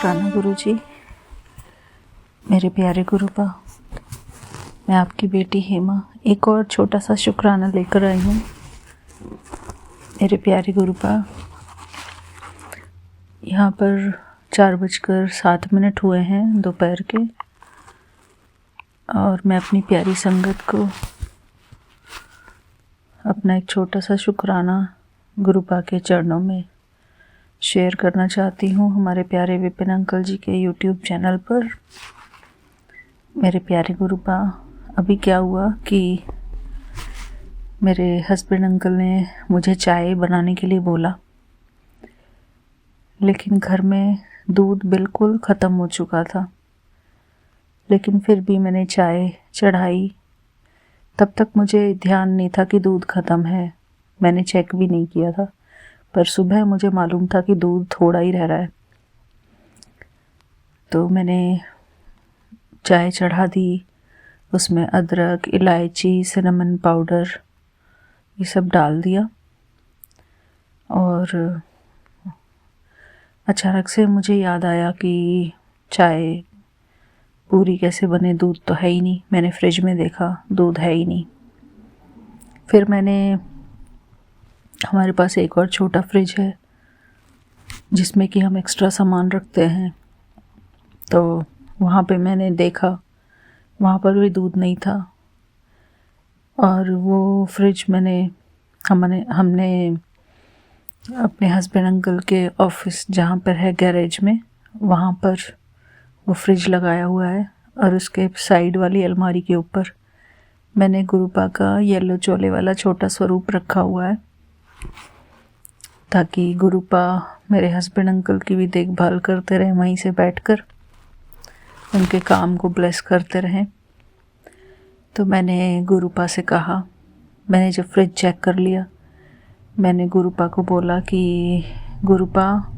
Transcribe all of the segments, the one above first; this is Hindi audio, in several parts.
शुक्राना गुरु जी। मेरे प्यारे गुरुपा, मैं आपकी बेटी हेमा एक और छोटा सा शुक्राना लेकर आई हूँ। मेरे प्यारे गुरुपा, यहाँ पर 4:07 हुए हैं दोपहर के, और मैं अपनी प्यारी संगत को अपना एक छोटा सा शुक्राना गुरुपा के चरणों में शेयर करना चाहती हूँ हमारे प्यारे विपिन अंकल जी के YouTube चैनल पर। मेरे प्यारे गुरुपा, अभी क्या हुआ कि मेरे हस्बैंड अंकल ने मुझे चाय बनाने के लिए बोला, लेकिन घर में दूध बिल्कुल ख़त्म हो चुका था। लेकिन फिर भी मैंने चाय चढ़ाई। तब तक मुझे ध्यान नहीं था कि दूध ख़त्म है, मैंने चेक भी नहीं किया था। पर सुबह मुझे मालूम था कि दूध थोड़ा ही रह रहा है, तो मैंने चाय चढ़ा दी। उसमें अदरक, इलायची, सिनेमन पाउडर ये सब डाल दिया। और अचानक से मुझे याद आया कि चाय पूरी कैसे बने, दूध तो है ही नहीं। मैंने फ्रिज में देखा, दूध है ही नहीं। फिर मैंने, हमारे पास एक और छोटा फ्रिज है जिसमें कि हम एक्स्ट्रा सामान रखते हैं, तो वहाँ पे मैंने देखा, वहाँ पर भी दूध नहीं था। और वो फ्रिज हमने अपने हस्बैंड अंकल के ऑफिस जहाँ पर है गैरेज में, वहाँ पर वो फ्रिज लगाया हुआ है। और उसके साइड वाली अलमारी के ऊपर मैंने गुरुपा का येलो चोले वाला छोटा स्वरूप रखा हुआ है, ताकि गुरुपा मेरे हस्बैंड अंकल की भी देखभाल करते रहें, वहीं से बैठकर उनके काम को ब्लेस करते रहें। तो मैंने गुरुपा से कहा, मैंने जब फ्रिज चेक कर लिया, मैंने गुरुपा को बोला कि गुरुपा,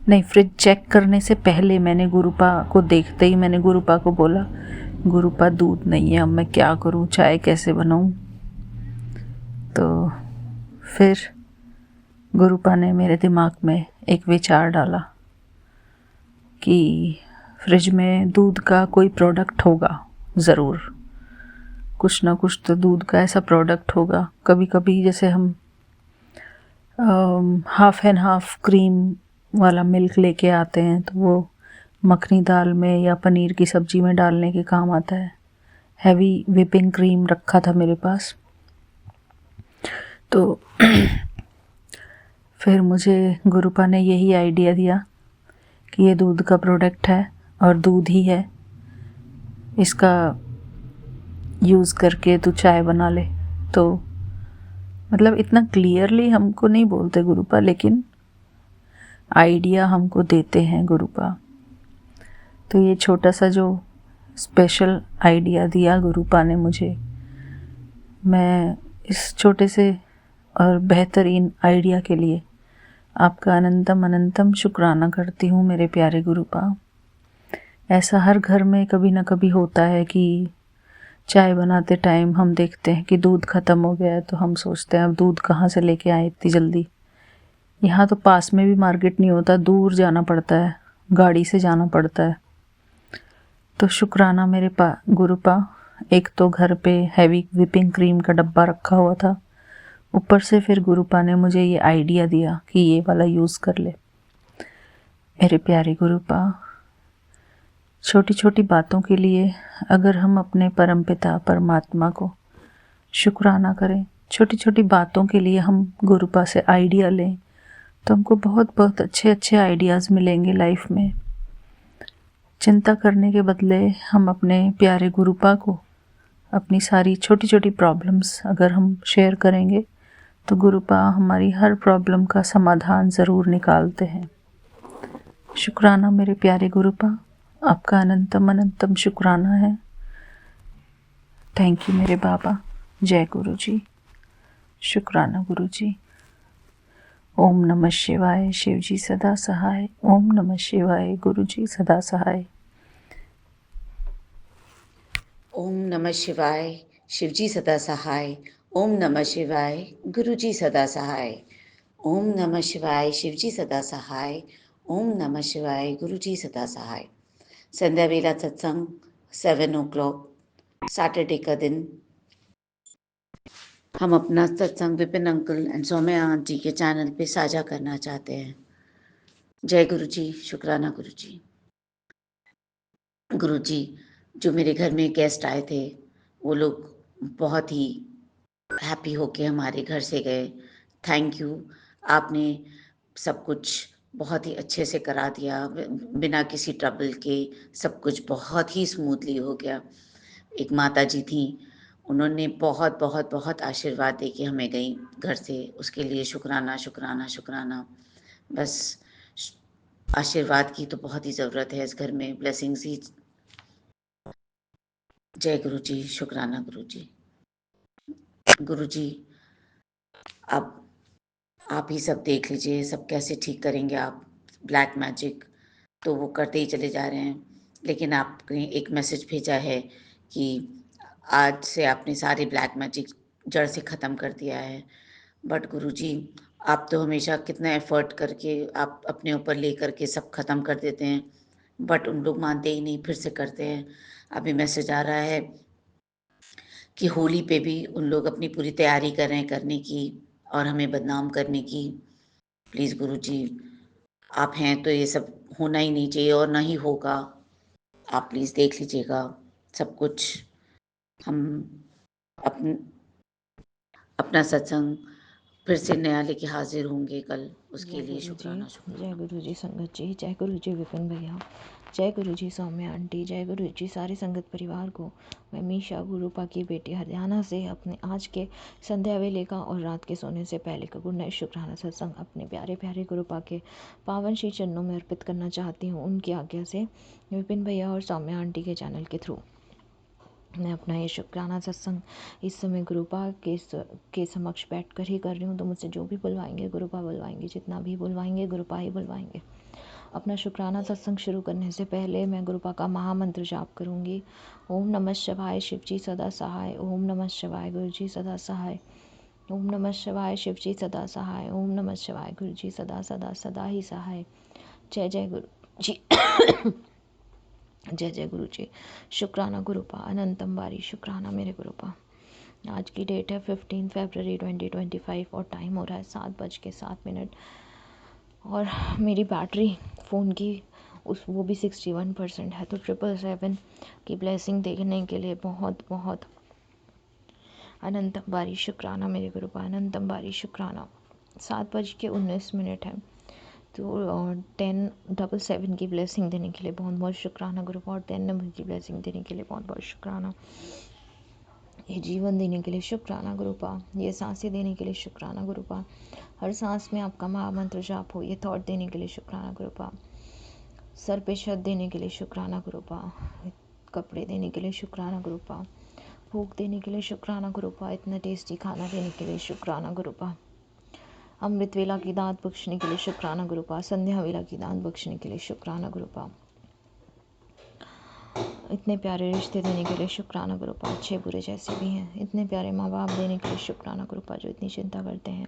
नहीं, फ्रिज चेक करने से पहले मैंने गुरुपा को देखते ही मैंने गुरुपा को बोला, गुरुपा दूध नहीं है, अब मैं क्या करूं, चाय कैसे बनाऊं। तो फिर गुरुपा ने मेरे दिमाग में एक विचार डाला कि फ्रिज में दूध का कोई प्रोडक्ट होगा ज़रूर, कुछ ना कुछ तो दूध का ऐसा प्रोडक्ट होगा। कभी कभी जैसे हम हाफ़ एंड हाफ़ क्रीम वाला मिल्क लेके आते हैं, तो वो मखनी दाल में या पनीर की सब्ज़ी में डालने के काम आता है। हैवी व्हिपिंग क्रीम रखा था मेरे पास। तो फिर मुझे गुरुपा ने यही आइडिया दिया कि ये दूध का प्रोडक्ट है और दूध ही है, इसका यूज़ करके तू चाय बना ले। तो मतलब इतना क्लियरली हमको नहीं बोलते गुरुपा, लेकिन आइडिया हमको देते हैं गुरुपा। तो ये छोटा सा जो स्पेशल आइडिया दिया गुरुपा ने मुझे, मैं इस छोटे से और बेहतरीन आइडिया के लिए आपका अनंतम अनंतम शुक्राना करती हूँ मेरे प्यारे गुरुपा। ऐसा हर घर में कभी ना कभी होता है कि चाय बनाते टाइम हम देखते हैं कि दूध ख़त्म हो गया है, तो हम सोचते हैं अब दूध कहाँ से लेके आए इतनी जल्दी। यहाँ तो पास में भी मार्केट नहीं होता, दूर जाना पड़ता है, गाड़ी से जाना पड़ता है। तो शुक्राना मेरे गुरुपा, एक तो घर पे हैवी व्हिपिंग क्रीम का डब्बा रखा हुआ था, ऊपर से फिर गुरुपा ने मुझे ये आइडिया दिया कि ये वाला यूज़ कर ले। मेरे प्यारे गुरुपा, छोटी छोटी बातों के लिए अगर हम अपने परमपिता परमात्मा को शुक्राना करें, छोटी छोटी बातों के लिए हम गुरुपा से आइडिया लें, तो हमको बहुत बहुत अच्छे अच्छे आइडियाज़ मिलेंगे लाइफ में। चिंता करने के बदले हम अपने प्यारे गुरुपा को अपनी सारी छोटी छोटी प्रॉब्लम्स अगर हम शेयर करेंगे, तो गुरुपा हमारी हर प्रॉब्लम का समाधान ज़रूर निकालते हैं। शुक्राना मेरे प्यारे गुरुपा, आपका अनंतम अनंतम शुक्राना है। थैंक यू मेरे बाबा। जय गुरु जी। शुक्राना गुरु जी। ओम नमः शिवाय, शिव जी सदा सहाय। ओम नमः शिवाय, गुरु जी सदा सहाय। ओम नमः शिवाय, शिवजी सदा सहाय। ओम नमः शिवाय, गुरुजी सदा सहाय। ओम नमः शिवाय, शिवजी सदा सहाय। ओम नमः शिवाय। गुरु जी सदा सहाय। संध्या वेला सत्संग 7 o'clock सैटरडे का दिन। हम अपना सत्संग Vipin uncle and Saumya aunty के चैनल पे साझा करना चाहते हैं। जय गुरु जी। शुक्राना गुरु जी। गुरु जी, जो मेरे घर में गेस्ट आए थे वो लोग बहुत ही हैप्पी होके हमारे घर से गए। Thank you. आपने सब कुछ बहुत ही अच्छे से करा दिया, बिना किसी ट्रबल के सब कुछ बहुत ही स्मूथली हो गया। एक माता जी थी, उन्होंने बहुत बहुत बहुत आशीर्वाद दे के हमें गई घर से, उसके लिए शुक्राना शुक्राना शुक्राना। बस आशीर्वाद की तो बहुत ही ज़रूरत है इस घर में, ब्लेसिंग्स ही। जय गुरु जी। शुक्राना गुरु जी। गुरु जी, अब आप ही सब देख लीजिए, सब कैसे ठीक करेंगे आप। ब्लैक मैजिक तो वो करते ही चले जा रहे हैं, लेकिन आपने एक मैसेज भेजा है कि आज से आपने सारे ब्लैक मैजिक जड़ से ख़त्म कर दिया है। बट गुरुजी, आप तो हमेशा कितना एफर्ट करके आप अपने ऊपर लेकर के सब ख़त्म कर देते हैं, बट उन लोग मानते ही नहीं, फिर से करते हैं। अभी मैसेज आ रहा है कि होली पे भी उन लोग अपनी पूरी तैयारी कर रहे हैं करने की और हमें बदनाम करने की। प्लीज़ गुरुजी, आप हैं तो ये सब होना ही नहीं चाहिए और ना ही होगा। आप प्लीज़ देख लीजिएगा सब कुछ। हम अपन अपना सत्संग फिर से नया लेके हाजिर होंगे कल, उसके जय लिए गुरु जी। शुक्राना जय शुक्राना। गुरु जी संगत जी। जय गुरु जी विपिन भैया। जय गुरु जी सौम्या आंटी। जय गुरु जी सारे संगत परिवार को। मैं मीशा गुरुपा की बेटी हरियाणा से अपने आज के संध्या वेले का और रात के सोने से पहले का गुड नाइट शुक्राना सत्संग अपने प्यारे प्यारे गुरुपा के पावन श्री चरणों में अर्पित करना चाहती हूँ, उनकी आज्ञा से विपिन भैया और सौम्या आंटी के चैनल के थ्रू। मैं अपना ये शुक्राना सत्संग इस समय गुरुपा के समक्ष बैठ कर ही कर रही हूँ, तो मुझसे जो भी बुलवाएंगे गुरुपा बुलवाएंगे, जितना भी बुलवाएंगे गुरुपा ही बुलवाएंगे। अपना शुक्राना सत्संग शुरू करने से पहले मैं गुरुपा का महामंत्र जाप करूँगी। ओम नमः शिवाय शिव जी सदा सहाय। ओम नमः शिवाय गुरु जी सदा सहाय। ओम नमः शिवाय शिव जी सदा सहाय। ओम नमः शिवाय गुरु जी सदा सदा सदा ही सहाय। जय जय गुरु जी। जय जय गुरु जी। शुक्राना गुरुपा अनंतम बारी। शुक्राना मेरे गुरुपा। आज की डेट है 15 फरवरी 2025 और टाइम हो रहा है 7:07। और मेरी बैटरी फ़ोन की वो भी 61% है, तो 777 की ब्लेसिंग देखने के लिए बहुत बहुत अनंतम बारी शुक्राना मेरे गुरुपा। अनंतम बारी शुक्राना। 7:19 है, तो 1077 की ब्लेसिंग देने के लिए बहुत बहुत शुक्राना गुरुपा, और 10 नंबर की ब्लेसिंग देने के लिए बहुत बहुत शुक्राना। ये जीवन देने के लिए शुक्राना गुरुपा, ये सांसें देने के लिए शुक्राना गुरुपा, हर सांस में आपका महामंत्र जाप हो, ये थॉट देने के लिए शुक्राना गुरुपा, सर पे छत देने के लिए शुक्राना गुरुपा, कपड़े देने के लिए शुक्राना गुरुपा, भूख देने के लिए शुक्राना गुरुपा, इतना टेस्टी खाना देने के लिए शुक्राना गुरुपा, अमृत वेला की दात बख्शने के लिए शुक्राना गुरुपा, संध्या वेला की दात बख्शने के लिए शुक्राना गुरुपा, इतने प्यारे रिश्ते देने के लिए शुक्राना गुरुपा, अच्छे बुरे जैसे भी हैं, इतने प्यारे माँ बाप देने के लिए शुक्राना गुरुपा जो इतनी चिंता करते हैं,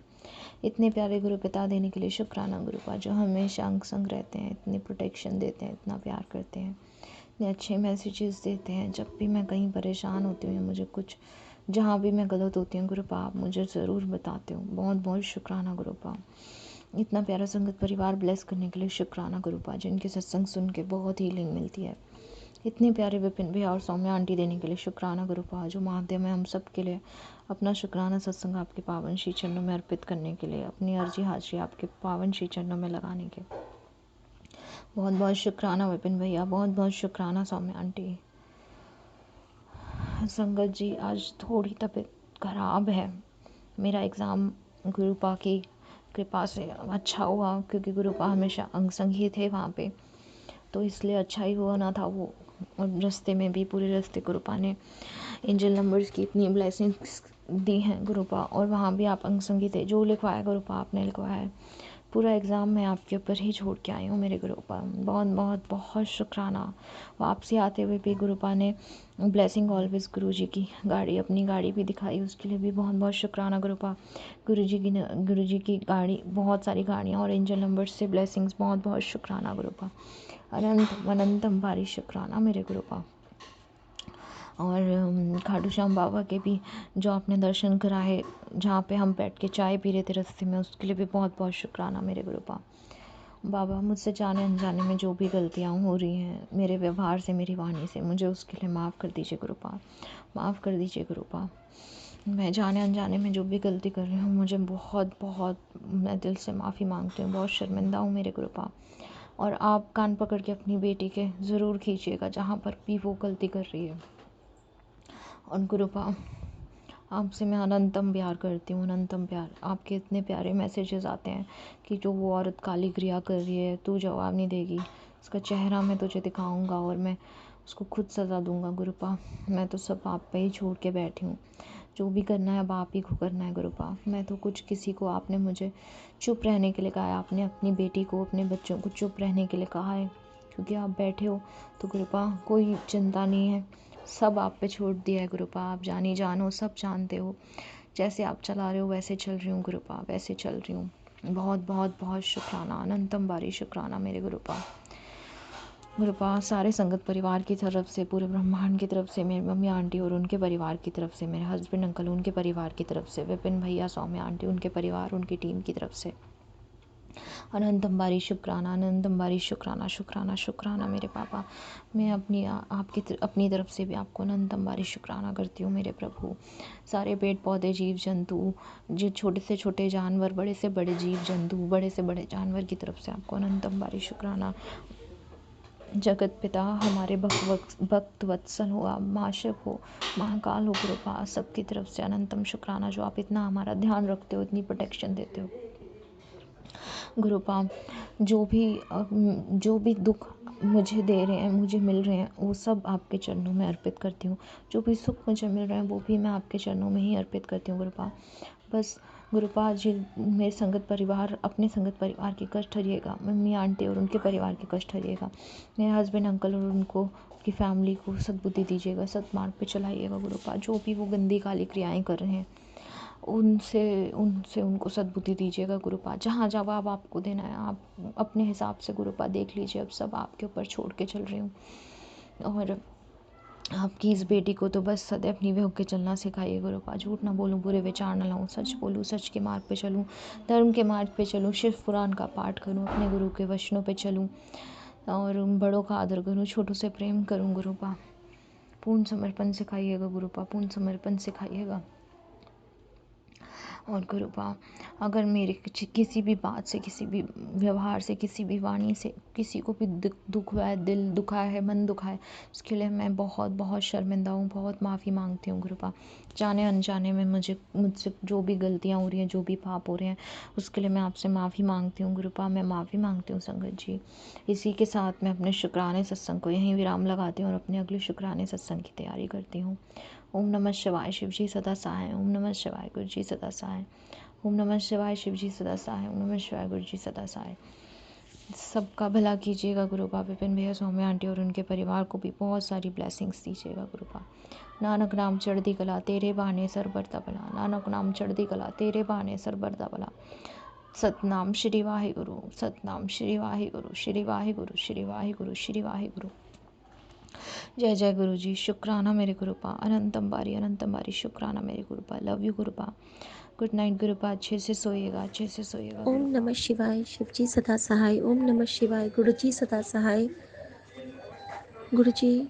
इतने प्यारे गुरु पिता देने के लिए शुक्राना गुरुपा जो हमेशा अंग संग रहते हैं, इतनी प्रोटेक्शन देते हैं, इतना प्यार करते हैं, इतने अच्छे मैसेजेस देते हैं। जब भी मैं कहीं परेशान होती हूँ, मुझे कुछ जहाँ भी मैं गलत होती हूँ गुरुपा आप मुझे ज़रूर बताते हो। बहुत बहुत शुक्राना गुरुपा। इतना प्यारा संगत परिवार ब्लेस करने के लिए शुक्राना गुरुपा, जिनके सत्संग सुन के बहुत हीलिंग मिलती है। इतने प्यारे विपिन भैया और सौम्या आंटी देने के लिए शुक्राना गुरुपा, जो माध्यम है हम सब के लिए अपना शुक्राना सत्संग आपके पावन श्री चरणों में अर्पित करने के लिए, अपनी अर्जी हाजिरी आपके पावन श्री चरणों में लगाने के। बहुत बहुत शुक्राना विपिन भैया, बहुत बहुत शुक्राना सौम्या आंटी। संगत जी, आज थोड़ी तबीयत खराब है। मेरा एग्ज़ाम गुरुपा की कृपा से अच्छा हुआ, क्योंकि गुरुपा हमेशा अंग संग ही थे वहाँ पे, तो इसलिए अच्छा ही हुआ ना था वो। और रास्ते में भी पूरे रास्ते गुरुपा ने एंजल नंबर्स की इतनी ब्लेसिंग्स दी हैं गुरुपा, और वहाँ भी आप अंग संगी थे। जो लिखवाया गुरुपा आपने लिखवाया है, पूरा एग्ज़ाम मैं आपके ऊपर ही छोड़ के आई हूँ मेरे गुरुपा। बहुत बहुत बहुत शुक्राना। वापसी आते हुए भी गुरुपा ने ब्लेसिंग ऑलवेज गुरुजी की गाड़ी, अपनी गाड़ी भी दिखाई, उसके लिए भी बहुत बहुत शुक्राना गुरुपा। गुरुजी की गाड़ी, बहुत सारी गाड़ियाँ और एंजल नंबर से ब्लेसिंग्स, बहुत बहुत शुक्राना गुरुपा। अनंत अनंतम भारी शुक्राना मेरे गुरुपा। और खाटू श्याम बाबा के भी जो आपने दर्शन कराए, जहाँ पे हम बैठ के चाय पी रहे थे रास्ते में, उसके लिए भी बहुत बहुत शुक्राना मेरे गुरुपा। बाबा, मुझसे जाने अनजाने में जो भी गलतियाँ हो रही हैं मेरे व्यवहार से, मेरी वाणी से, मुझे उसके लिए माफ़ कर दीजिए गुरुपा, माफ़ कर दीजिए गुरुपा। मैं जाने अनजाने में जो भी गलती कर रही हूँ, मुझे बहुत बहुत, मैं दिल से माफ़ी मांगती हूँ, बहुत शर्मिंदा हूँ मेरे गुरुपा। और आप कान पकड़ के अपनी बेटी के ज़रूर खींचिएगा जहाँ पर भी वो गलती कर रही है। और गुरुपा, आपसे मैं अनंतम प्यार करती हूँ, अनंतम प्यार। आपके इतने प्यारे मैसेजेस आते हैं कि जो वो औरत काली क्रिया कर रही है, तू जवाब नहीं देगी, उसका चेहरा मैं तुझे दिखाऊंगा और मैं उसको खुद सज़ा दूंगा गुरुपा। मैं तो सब आप पे ही छोड़ के बैठी हूँ, जो भी करना है अब आप ही को करना है गुरुपा। मैं तो कुछ किसी को, आपने मुझे चुप रहने के लिए कहा है, आपने अपनी बेटी को, अपने बच्चों को चुप रहने के लिए कहा है, क्योंकि आप बैठे हो तो गुरुपा कोई चिंता नहीं है, सब आप पे छोड़ दिया है गुरुपा। आप जानी जानो, सब जानते हो, जैसे आप चला रहे हो वैसे चल रही हूँ गुरुपा, वैसे चल रही हूँ। बहुत बहुत बहुत शुक्राना, अनंतम बारी शुक्राना मेरे गुरुपा। गुरुपा, सारे संगत परिवार की तरफ से, पूरे ब्रह्मांड की तरफ से, मेरी मम्मी आंटी और उनके परिवार की तरफ से, मेरे हस्बैंड अंकल उनके परिवार की तरफ से, विपिन भैया, सौम्या आंटी उनके परिवार, उनकी टीम की तरफ से अनंतम बारी शुक्राना, अनंतम बारी शुक्राना, शुक्राना शुक्राना मेरे पापा। मैं अपनी तरफ से भी आपको अनंतम बारी शुक्राना करती हूँ मेरे प्रभु। सारे पेड़ पौधे, जीव जंतु, जो छोटे से छोटे जानवर, बड़े से बड़े जीव जंतु, बड़े से बड़े जानवर की तरफ से आपको अनंतम बारी शुक्राना। जगत पिता, हमारे भक्त वत्सल हो आप, माशक हो, महाकाल हो, गुरुपा, सबकी तरफ से अनंतम शुक्राना, जो आप इतना हमारा ध्यान रखते हो, इतनी प्रोटेक्शन देते हो गुरुपा। जो भी दुख मुझे दे रहे हैं, मुझे मिल रहे हैं, वो सब आपके चरणों में अर्पित करती हूँ। जो भी सुख मुझे मिल रहा है वो भी मैं आपके चरणों में ही अर्पित करती हूँ गुरुपा। बस गुरुपा जी, मेरे संगत परिवार, अपने संगत परिवार के कष्ट हरिएगा, मम्मी आंटी और उनके परिवार के कष्ट हरिएगा, मेरे हस्बैंड अंकल और उनको, की फैमिली को सद्बुद्धि दीजिएगा, सत्मार्ग पे चलाइएगा गुरुपा। जो भी वो गंदी काली क्रियाएं कर रहे हैं, उनसे उनसे उनको सद्बुद्धि दीजिएगा गुरुपा। जहाँ जवाब आपको देना है आप अपने हिसाब से गुरुपा देख लीजिए, अब सब आपके ऊपर छोड़ के चल रही हूँ। और आपकी इस बेटी को तो बस सदैव नीवे होकर चलना सिखाइए गुरुपा। झूठ ना बोलूँ, बुरे विचार न लाऊं, सच बोलूँ, सच के मार्ग पे चलूँ, धर्म के मार्ग पे चलूँ, शिव पुराण का पाठ करूँ, अपने गुरु के वचनों पे चलूँ और बड़ों का आदर करूँ, छोटों से प्रेम करूँ गुरुपा। पूर्ण समर्पण सिखाइएगा गुरुपा, पूर्ण समर्पण सिखाइएगा। और गुरुपा, अगर मेरे किसी भी बात से, किसी भी व्यवहार से, किसी भी वाणी से किसी को भी दुख हुआ है, दिल दुखा है, मन दुखा है, उसके लिए मैं बहुत बहुत शर्मिंदा हूँ, बहुत माफ़ी मांगती हूँ गुरुपा। जाने अनजाने में मुझसे जो भी गलतियाँ हो रही हैं, जो भी पाप हो रहे हैं, उसके लिए मैं आपसे माफ़ी मांगती हूँ गुरुपा। मैं माफ़ी मांगती हूँ संगत जी। इसी के साथ मैं अपने शुक्राने सत्संग को यहीं विराम लगाती हूँ और अपने अगले शुक्राने सत्संग की तैयारी करती हूँ। ओम नमः शिवाय, शिव जी सदा सहाय। ओम नमः शिवाय, गुरु जी सदा सहाय। ओम नमः शिवाय, शिव जी सदा सहाय। ओम नमः शिवाय, गुरु जी सदा सहाय। सबका भला कीजिएगा गुरुपा। विपिन भैया, सौम्या आंटी और उनके परिवार को भी बहुत सारी ब्लेसिंग्स दीजिएगा गुरुपा। नानक नाम चढ़दी कला, तेरे बहाने सर बरता भला। नानक नाम चढ़दी कला, तेरे बहाने सर बरता भला। सतनाम श्री वाहिगुरु, सतनाम श्री वाहिगुरु, श्री वाहिगुरु, श्री वाहिगुरु, श्री वाहिगुरु। जय जय गुरु जी। शुक्राना मेरे गुरुपा, अनंतम बारी शुक्राना मेरे Gurupa. Love you Gurupa. Good night Gurupa. अच्छे से सोइएगा, अच्छे से सोइएगा ओम गुरुपा। नमः शिवाय, शिव जी सदा सहाय। ओम नमः शिवाय, गुरु जी सदा सहाय। गुरु जी,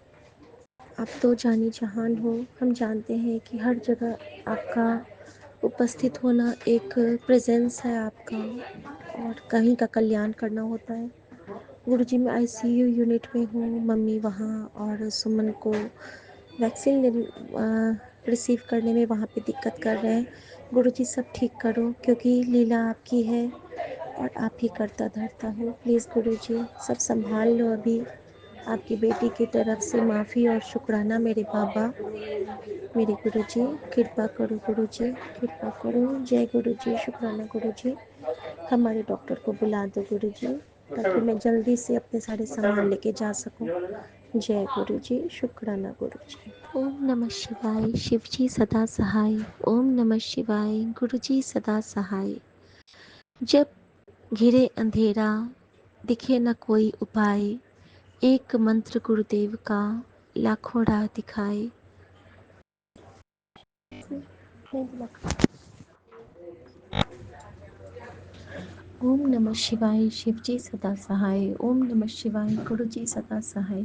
आप तो जानी जहान हो, हम जानते हैं कि हर जगह आपका उपस्थित होना एक प्रेजेंस है आपका, और कहीं का कल्याण करना होता है। गुरु जी, मैं आईसीयू यूनिट में हूँ, मम्मी वहाँ, और सुमन को वैक्सीन रिसीव करने में वहाँ पे दिक्कत कर रहे हैं। गुरु जी, सब ठीक करो, क्योंकि लीला आपकी है और आप ही करता धरता हो। प्लीज़ गुरु जी, सब संभाल लो। अभी आपकी बेटी की तरफ से माफ़ी और शुक्राना मेरे बाबा, मेरे गुरु जी। कृपा करो गुरु जी, कृपा करो। जय गुरु जी, शुक्राना गुरु जी। हमारे डॉक्टर को बुला दो गुरुजी, ताकि मैं जल्दी से अपने सारे सामान लेके जा सकूं। जय गुरुजी, शुक्राना गुरुजी। ओम नमः शिवाय, शिवजी सदा सहाय। ओम नमः शिवाय, गुरुजी सदा सहाय। जब घिरे अंधेरा, दिखे न कोई उपाय, एक मंत्र गुरुदेव का लाखों राह दिखाए। ओम नमः शिवाय, शिवजी सदा सहाय। ओम नमः शिवाय, गुरुजी सदा सहाय।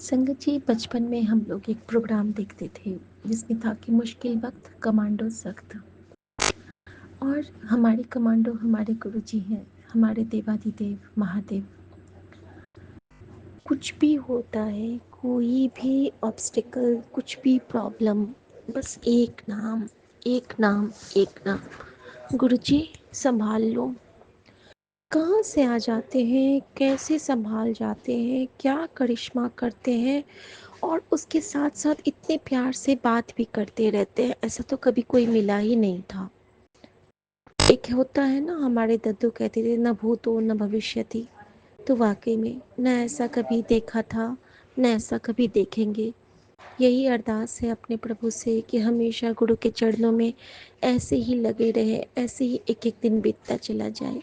संगत जी, बचपन में हम लोग एक प्रोग्राम देखते थे जिसमें था कि मुश्किल वक्त कमांडो सख्त, और हमारे कमांडो हमारे गुरुजी हैं, हमारे देवाधिदेव महादेव। कुछ भी होता है, कोई भी ऑब्स्टिकल, कुछ भी प्रॉब्लम, बस एक नाम, एक नाम, एक नाम, गुरुजी संभाल लो। कहाँ से आ जाते हैं, कैसे संभाल जाते हैं, क्या करिश्मा करते हैं, और उसके साथ साथ इतने प्यार से बात भी करते रहते हैं। ऐसा तो कभी कोई मिला ही नहीं था। एक होता है ना, हमारे दद्दू कहते थे, न भूतो न भविष्यति। तो वाकई में न ऐसा कभी देखा था, न ऐसा कभी देखेंगे। यही अरदास है अपने प्रभु से कि हमेशा गुरु के चरणों में ऐसे ही लगे रहे, ऐसे ही एक एक दिन बीतता चला जाए।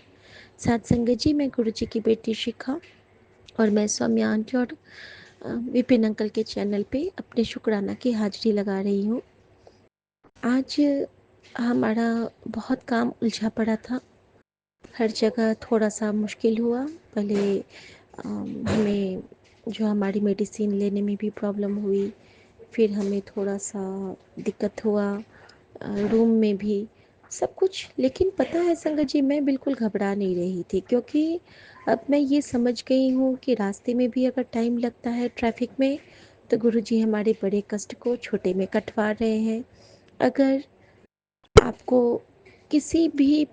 साथ संगत जी, मैं गुरु जी की बेटी शिखा, और मैं स्वामी आंटी और विपिन अंकल के चैनल पे अपने शुक्राना की हाजिरी लगा रही हूँ। आज हमारा बहुत काम उलझा पड़ा था, हर जगह थोड़ा सा मुश्किल हुआ। पहले हमें जो हमारी मेडिसिन लेने में भी प्रॉब्लम हुई, फिर हमें थोड़ा सा दिक्कत हुआ रूम में भी, सब कुछ। लेकिन पता है संगत जी, मैं बिल्कुल घबरा नहीं रही थी, क्योंकि अब मैं ये समझ गई हूँ कि रास्ते में भी अगर टाइम लगता है ट्रैफिक में, तो गुरुजी हमारे बड़े कष्ट को छोटे में कटवा रहे हैं। अगर आपको किसी भी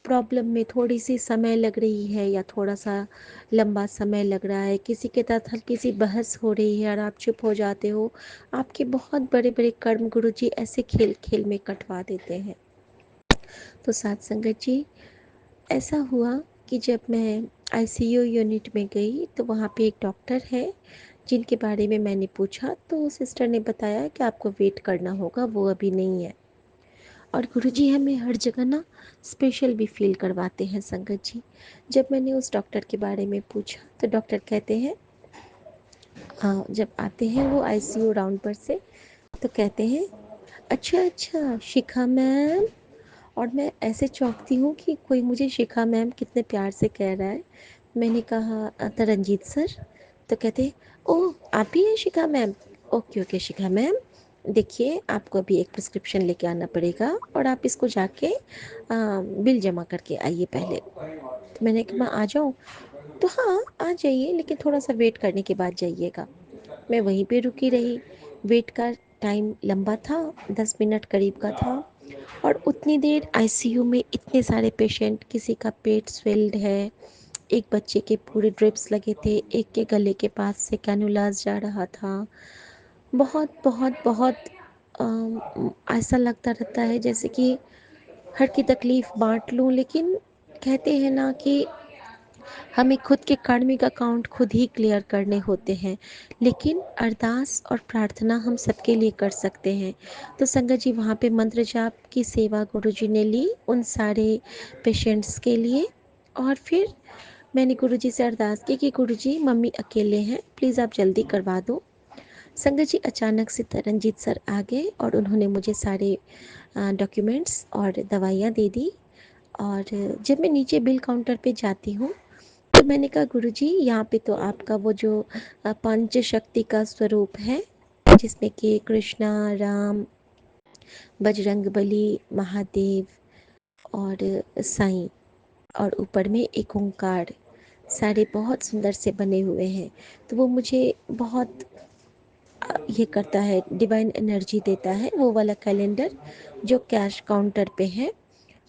प्रॉब्लम में थोड़ी सी समय लग रही है, या थोड़ा सा लंबा समय लग रहा है, किसी के साथ हल्की सी बहस हो रही है और आप चुप हो जाते हो, आपके बहुत बड़े बड़े कर्म गुरुजी ऐसे खेल खेल में कटवा देते हैं। तो साथ संगत जी, ऐसा हुआ कि जब मैं आईसीयू यूनिट में गई, तो वहाँ पे एक डॉक्टर है जिनके बारे में मैंने पूछा, तो सिस्टर ने बताया कि आपको वेट करना होगा, वो अभी नहीं है। और गुरुजी हमें हर जगह ना स्पेशल भी फील करवाते हैं संगत जी। जब मैंने उस डॉक्टर के बारे में पूछा, तो डॉक्टर कहते हैं, जब आते हैं वो आईसीयू राउंड पर से, तो कहते हैं, अच्छा अच्छा शिखा मैम। और मैं ऐसे चौंकती हूँ कि कोई मुझे शिखा मैम कितने प्यार से कह रहा है। मैंने कहा, तरनजीत सर। तो कहते, ओह आप ही हैं शिखा मैम। ओके ओके शिखा मैम, देखिए आपको अभी एक प्रिस्क्रिप्शन लेके आना पड़ेगा, और आप इसको जाके बिल जमा करके आइए पहले। तो मैंने कहा, मैं आ जाऊँ? तो हाँ आ जाइए, लेकिन थोड़ा सा वेट करने के बाद जाइएगा। मैं वहीं पे रुकी रही। वेट का टाइम लंबा था, 10 मिनट करीब का था। और उतनी देर आईसीयू में इतने सारे पेशेंट, किसी का पेट स्वेल्ड है, एक बच्चे के पूरे ड्रिप्स लगे थे, एक के गले के पास से कैनुलास जा रहा था। बहुत बहुत बहुत ऐसा लगता रहता है जैसे कि हर की तकलीफ़ बांट लूं। लेकिन कहते हैं ना कि हमें खुद के कार्मिक अकाउंट खुद ही क्लियर करने होते हैं, लेकिन अरदास और प्रार्थना हम सबके लिए कर सकते हैं। तो संगत जी, वहाँ पे मंत्र जाप की सेवा गुरुजी ने ली उन सारे पेशेंट्स के लिए। और फिर मैंने गुरुजी से अरदास की कि गुरुजी मम्मी अकेले हैं, प्लीज़ आप जल्दी करवा दो। संगत जी, अचानक से तरनजीत सर आ गए और उन्होंने मुझे सारे डॉक्यूमेंट्स और दवाइयाँ दे दी। और जब मैं नीचे बिल काउंटर पे जाती हूँ, तो मैंने कहा, गुरुजी यहाँ पे तो आपका वो जो पंच शक्ति का स्वरूप है, जिसमें कि कृष्णा, राम, बजरंग बली, महादेव और साईं, और ऊपर में एक ओंकार, सारे बहुत सुंदर से बने हुए हैं। तो वो मुझे बहुत ये करता है, डिवाइन एनर्जी देता है। वो वाला कैलेंडर जो कैश काउंटर पे है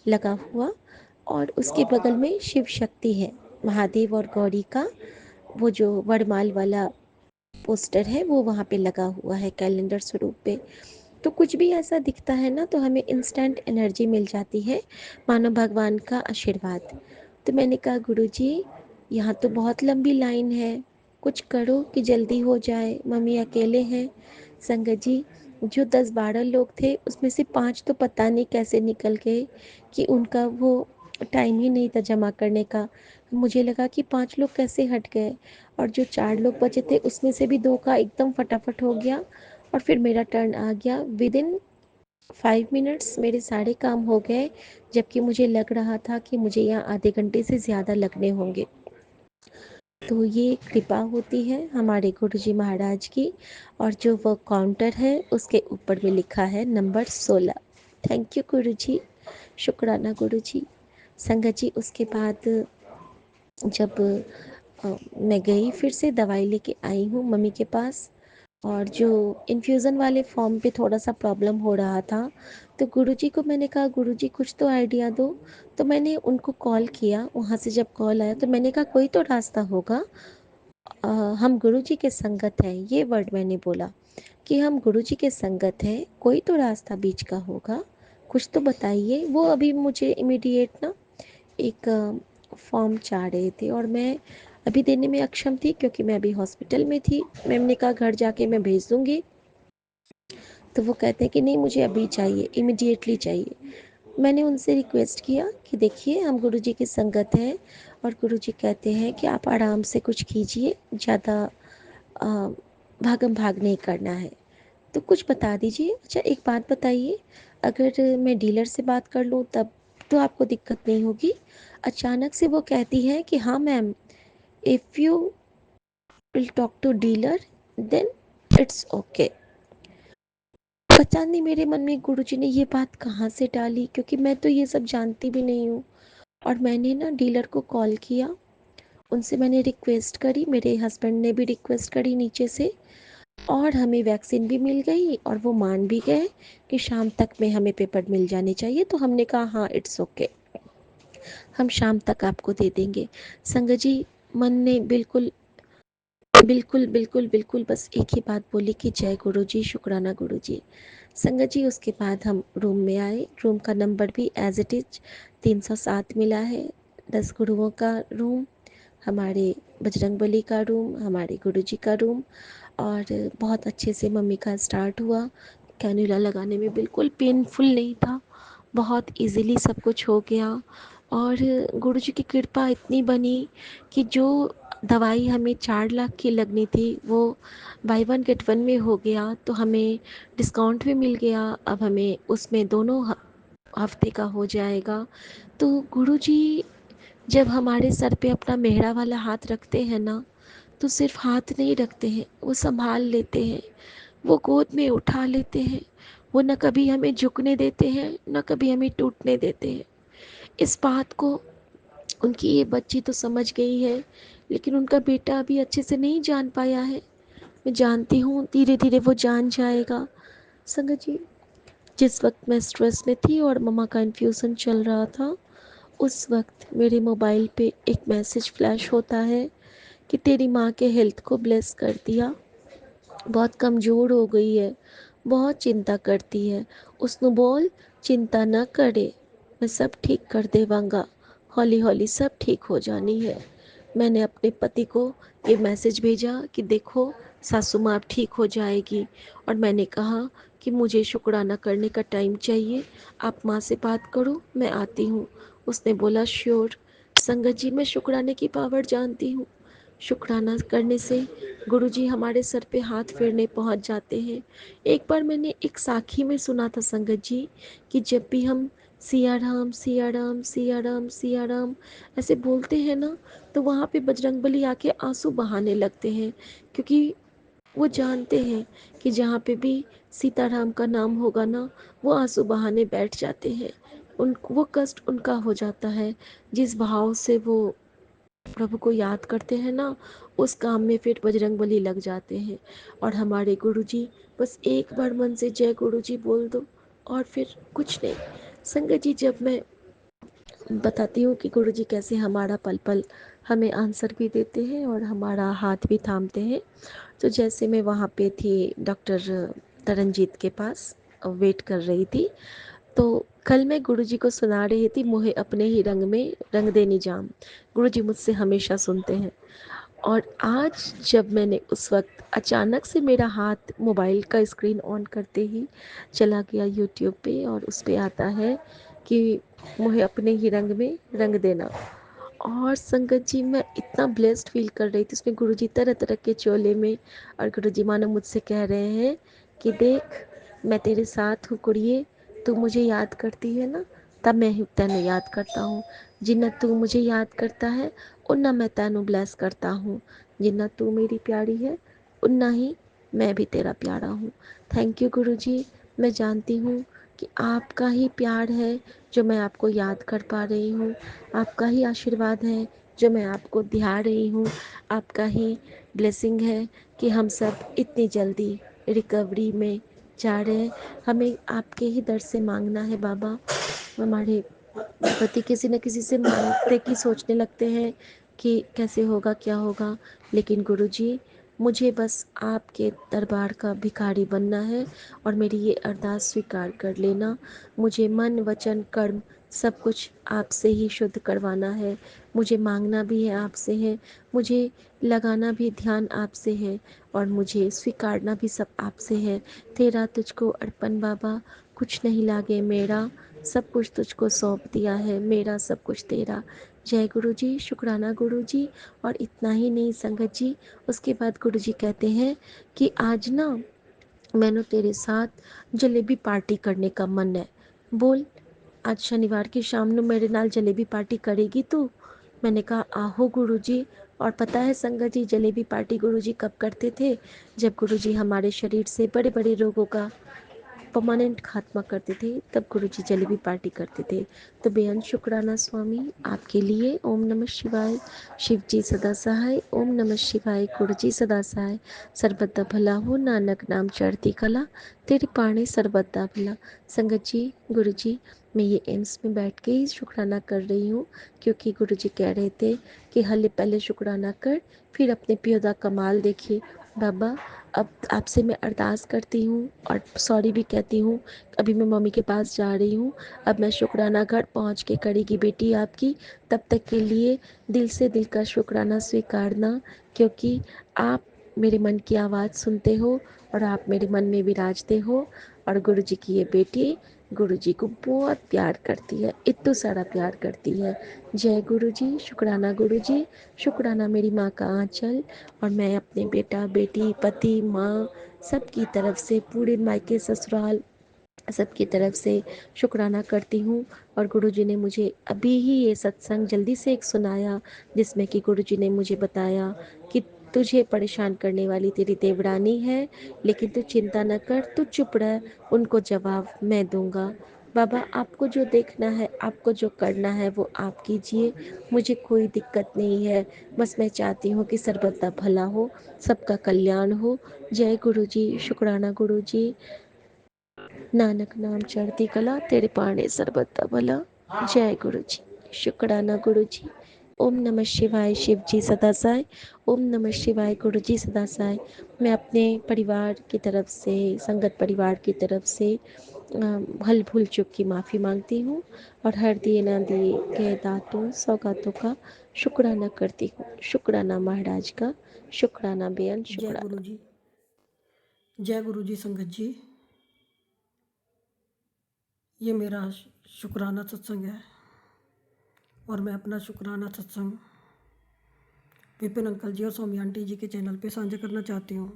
लगा हुआ, और उसके बगल में शिव शक्ति है, महादेव और गौरी का वो जो वरमाल वाला पोस्टर है, वो वहाँ पे लगा हुआ है कैलेंडर स्वरूप पे। तो कुछ भी ऐसा दिखता है ना तो हमें इंस्टेंट एनर्जी मिल जाती है, मानो भगवान का आशीर्वाद। तो मैंने कहा गुरुजी यहाँ तो बहुत लंबी लाइन है, कुछ करो कि जल्दी हो जाए, मम्मी अकेले हैं। संगत जी, जो 10-12 लोग थे उसमें से 5 तो पता नहीं कैसे निकल गए कि उनका वो टाइम ही नहीं था जमा करने का। मुझे लगा कि 5 लोग कैसे हट गए, और जो 4 लोग बचे थे उसमें से भी 2 का एकदम फटाफट हो गया, और फिर मेरा टर्न आ गया। विदिन 5 मिनट्स मेरे सारे काम हो गए, जबकि मुझे लग रहा था कि मुझे यहाँ आधे घंटे से ज़्यादा लगने होंगे। तो ये कृपा होती है हमारे गुरुजी महाराज की। और जो वो काउंटर है उसके ऊपर में लिखा है नंबर 16। थैंक यू गुरुजी, शुक्राना गुरुजी। संगत जी, उसके बाद जब मैं गई, फिर से दवाई लेके आई हूँ मम्मी के पास, और जो इन्फ्यूज़न वाले फॉर्म पे थोड़ा सा प्रॉब्लम हो रहा था, तो गुरुजी को मैंने कहा गुरुजी कुछ तो आइडिया दो। तो मैंने उनको कॉल किया, वहाँ से जब कॉल आया तो मैंने कहा कोई तो रास्ता होगा, हम गुरुजी के संगत हैं, ये वर्ड मैंने बोला कि हम गुरुजी के संगत हैं, कोई तो रास्ता बीच का होगा, कुछ तो बताइए। वो अभी मुझे इमीडिएट ना एक फॉर्म चाह रहे थे, और मैं अभी देने में अक्षम थी क्योंकि मैं अभी हॉस्पिटल में थी। मैम ने कहा घर जाके मैं भेज दूंगी, तो वो कहते हैं कि नहीं मुझे अभी चाहिए, इमिडिएटली चाहिए। मैंने उनसे रिक्वेस्ट किया कि देखिए हम गुरुजी की संगत हैं, और गुरुजी कहते हैं कि आप आराम से कुछ कीजिए, ज़्यादा भागम भाग नहीं करना है, तो कुछ बता दीजिए। अच्छा एक बात बताइए, अगर मैं डीलर से बात कर लूँ तब तो आपको दिक्कत नहीं होगी? अचानक से वो कहती है कि हाँ ma'am, if you will talk to dealer then it's okay. पता नहीं मेरे मन में गुरुजी ने ये बात कहाँ से डाली, क्योंकि मैं तो ये सब जानती भी नहीं हूँ। और मैंने ना डीलर को कॉल किया, उनसे मैंने रिक्वेस्ट करी, मेरे हस्बैंड ने भी रिक्वेस्ट करी नीचे से, और हमें वैक्सीन भी मिल गई, और वो मान भी गए कि शाम तक में हमें पेपर मिल जाने चाहिए। तो हमने कहा हाँ इट्स ओके, हम शाम तक आपको दे देंगे। संगत जी, मन ने बिल्कुल बिल्कुल बिल्कुल बिल्कुल बस एक ही बात बोली कि जय गुरु जी, शुक्राना गुरु जी। संगत जी, उसके बाद हम रूम में आए। रूम का नंबर भी एज इट इज 307 मिला है। 10 गुरुओं का रूम, हमारे बजरंगबली का रूम, हमारे गुरुजी का रूम। और बहुत अच्छे से मम्मी का स्टार्ट हुआ। कैन्यूला लगाने में बिल्कुल पेनफुल नहीं था, बहुत इजीली सब कुछ हो गया। और गुरुजी की कृपा इतनी बनी कि जो दवाई हमें 4 लाख की लगनी थी वो बाय 1 गेट 1 में हो गया, तो हमें डिस्काउंट भी मिल गया। अब हमें उसमें दोनों हफ्ते का हो जाएगा। तो गुरुजी जब हमारे सर पे अपना मेहरा वाला हाथ रखते हैं ना, तो सिर्फ हाथ नहीं रखते हैं, वो संभाल लेते हैं, वो गोद में उठा लेते हैं। वो न कभी हमें झुकने देते हैं, न कभी हमें टूटने देते हैं। इस बात को उनकी ये बच्ची तो समझ गई है, लेकिन उनका बेटा अभी अच्छे से नहीं जान पाया है। मैं जानती हूँ धीरे धीरे वो जान जाएगा। संगत जी, जिस वक्त मैं स्ट्रेस में थी और मम्मा का इन्फ्यूज़न चल रहा था, उस वक्त मेरे मोबाइल पे एक मैसेज फ्लैश होता है कि तेरी माँ के हेल्थ को ब्लेस कर दिया, बहुत कमज़ोर हो गई है, बहुत चिंता करती है, उसनु बोल चिंता न करे, मैं सब ठीक कर देवांगा, हौली हौली सब ठीक हो जानी है। मैंने अपने पति को ये मैसेज भेजा कि देखो सासू माँ अब ठीक हो जाएगी, और मैंने कहा कि मुझे शुक्राना करने का टाइम चाहिए, आप माँ से बात करो, मैं आती हूँ। उसने बोला श्योर। संगत जी, मैं शुक्राने की पावर जानती हूँ। शुक्राना करने से गुरुजी हमारे सर पे हाथ फेरने पहुंच जाते हैं। एक बार मैंने एक साखी में सुना था संगत जी कि जब भी हम सिया राम सिया राम सिया राम सिया राम ऐसे बोलते हैं ना, तो वहाँ पे बजरंगबली आके आंसू बहाने लगते हैं, क्योंकि वो जानते हैं कि जहाँ पे भी सीताराम का नाम होगा ना, वो आंसू बहाने बैठ जाते हैं। उन वो कष्ट उनका हो जाता है, जिस भाव से वो प्रभु को याद करते हैं ना, उस काम में फिर बजरंगबली लग जाते हैं। और हमारे गुरुजी, बस एक बार मन से जय गुरुजी बोल दो, और फिर कुछ नहीं। संगत जी, जब मैं बताती हूँ कि गुरुजी कैसे हमारा पल पल हमें आंसर भी देते हैं और हमारा हाथ भी थामते हैं, तो जैसे मैं वहाँ पे थी डॉक्टर तरनजीत के पास, वेट कर रही थी। तो कल मैं गुरुजी को सुना रही थी, मुझे अपने ही रंग में रंग दे निजाम। गुरुजी मुझसे हमेशा सुनते हैं। और आज जब मैंने उस वक्त अचानक से मेरा हाथ मोबाइल का स्क्रीन ऑन करते ही चला गया यूट्यूब पे, और उस पे आता है कि मुझे अपने ही रंग में रंग देना। और संगत जी, मैं इतना ब्लेस्ड फील कर रही थी उसमें, गुरुजी तरह तरह के चोले में। और गुरुजी मानो मुझसे कह रहे हैं कि देख, मैं तेरे साथ हूँ कुड़िए, तू मुझे याद करती है ना, तब मैं ही तेनू याद करता हूँ। जिन्ना तू मुझे याद करता है, उन्ना मैं तेनू ब्लेस करता हूँ। जिन्ना तू मेरी प्यारी है, उन्ना ही मैं भी तेरा प्यारा हूँ। थैंक यू गुरुजी। मैं जानती हूँ कि आपका ही प्यार है जो मैं आपको याद कर पा रही हूँ। आपका ही आशीर्वाद है जो मैं आपको दिखा रही हूँ। आपका ही ब्लेसिंग है कि हम सब इतनी जल्दी रिकवरी में जा रहे हैं। हमें आपके ही दर से मांगना है बाबा। हमारे पति किसी न किसी से मांगते कि सोचने लगते हैं कि कैसे होगा, क्या होगा, लेकिन गुरुजी, मुझे बस आपके दरबार का भिखारी बनना है और मेरी ये अरदास स्वीकार कर लेना। मुझे मन वचन कर्म सब कुछ आपसे ही शुद्ध करवाना है। मुझे मांगना भी है आपसे है, मुझे लगाना भी ध्यान आपसे है, और मुझे स्वीकारना भी सब आपसे है। तेरा तुझको अर्पण बाबा, कुछ नहीं लागे मेरा, सब कुछ तुझको सौंप दिया है, मेरा सब कुछ तेरा। जय गुरु जी, शुक्राना गुरु जी। और इतना ही नहीं संगत जी, उसके बाद गुरु जी कहते हैं कि आज ना मैंने तेरे साथ जलेबी पार्टी करने का मन है। बोल, आज शनिवार की शाम ਨੂੰ मेरे नाल जलेबी पार्टी करेगी तू? मैंने कहा आहो गुरुजी। और पता है संगत जी, जलेबी पार्टी गुरुजी कब करते थे? जब गुरुजी हमारे शरीर से बड़े बड़े रोगों का परमानेंट खात्मा करते थे, तब गुरुजी जलेबी पार्टी करते थे। तो बेअंत शुक्राना स्वामी आपके लिए। ओम नमः शिवाय। शिव जी सदा सहाय। ओम नमः शिवाय। गुरुजी सदा सहाय। सर्वदा भला हो, नानक नाम चढ़ती कला, तेरी पाणी सर्वदा भला। संगत जी, गुरुजी, मैं ये एम्स में बैठ के ही शुक्राना कर रही हूँ, क्योंकि गुरुजी कह रहे थे कि हले पहले शुक्राना कर, फिर अपने पियो दा कमाल देखिए। बाबा, अब आपसे मैं अरदास करती हूँ और सॉरी भी कहती हूँ। अभी मैं मम्मी के पास जा रही हूँ। अब मैं शुक्राना घर पहुँच के करेगी बेटी आपकी। तब तक के लिए दिल से दिल का शुक्राना स्वीकारना, क्योंकि आप मेरे मन की आवाज़ सुनते हो और आप मेरे मन में विराजते हो। और गुरु जी की ये बेटी गुरु जी को बहुत प्यार करती है, इतना सारा प्यार करती है। जय गुरु जी, शुक्राना गुरु जी, शुक्राना मेरी माँ का आंचल। और मैं अपने बेटा बेटी पति माँ सबकी तरफ से, पूरे मायके ससुराल सबकी तरफ से शुक्राना करती हूँ। और गुरुजी ने मुझे अभी ही ये सत्संग जल्दी से एक सुनाया, जिसमें कि गुरुजी ने मुझे बताया कि तुझे परेशान करने वाली तेरी देवरानी है, लेकिन तू चिंता न कर, तू चुप रह, उनको जवाब मैं दूंगा। बाबा, आपको जो देखना है, आपको जो करना है वो आप कीजिए, मुझे कोई दिक्कत नहीं है। बस मैं चाहती हूँ कि सर्वदा भला हो, सबका कल्याण हो। जय गुरु जी, शुक्राना गुरु जी। नानक नाम चढ़ती कला, तेरे पाणे सर्वदा भला। जय गुरु जी, शुक्राना गुरु जी। ओम नमः शिवाय। शिव जी सदा साय। ओम नमः शिवाय। गुरु जी सदा साय। मैं अपने परिवार की तरफ से, संगत परिवार की तरफ से हल भूल चूक की माफ़ी मांगती हूँ, और हर दिए ना दिए गए दातों सौगातों का शुक्राना करती हूँ। शुक्राना महाराज का, शुक्राना बेअंत जय शुक्राना। गुरु जी। जय गुरु जी। संगत जी, ये मेरा शुक्राना सत्संग है, और मैं अपना शुक्राना सत्संग विपिन अंकल जी और सौम्या आंटी जी के चैनल पे साझा करना चाहती हूँ।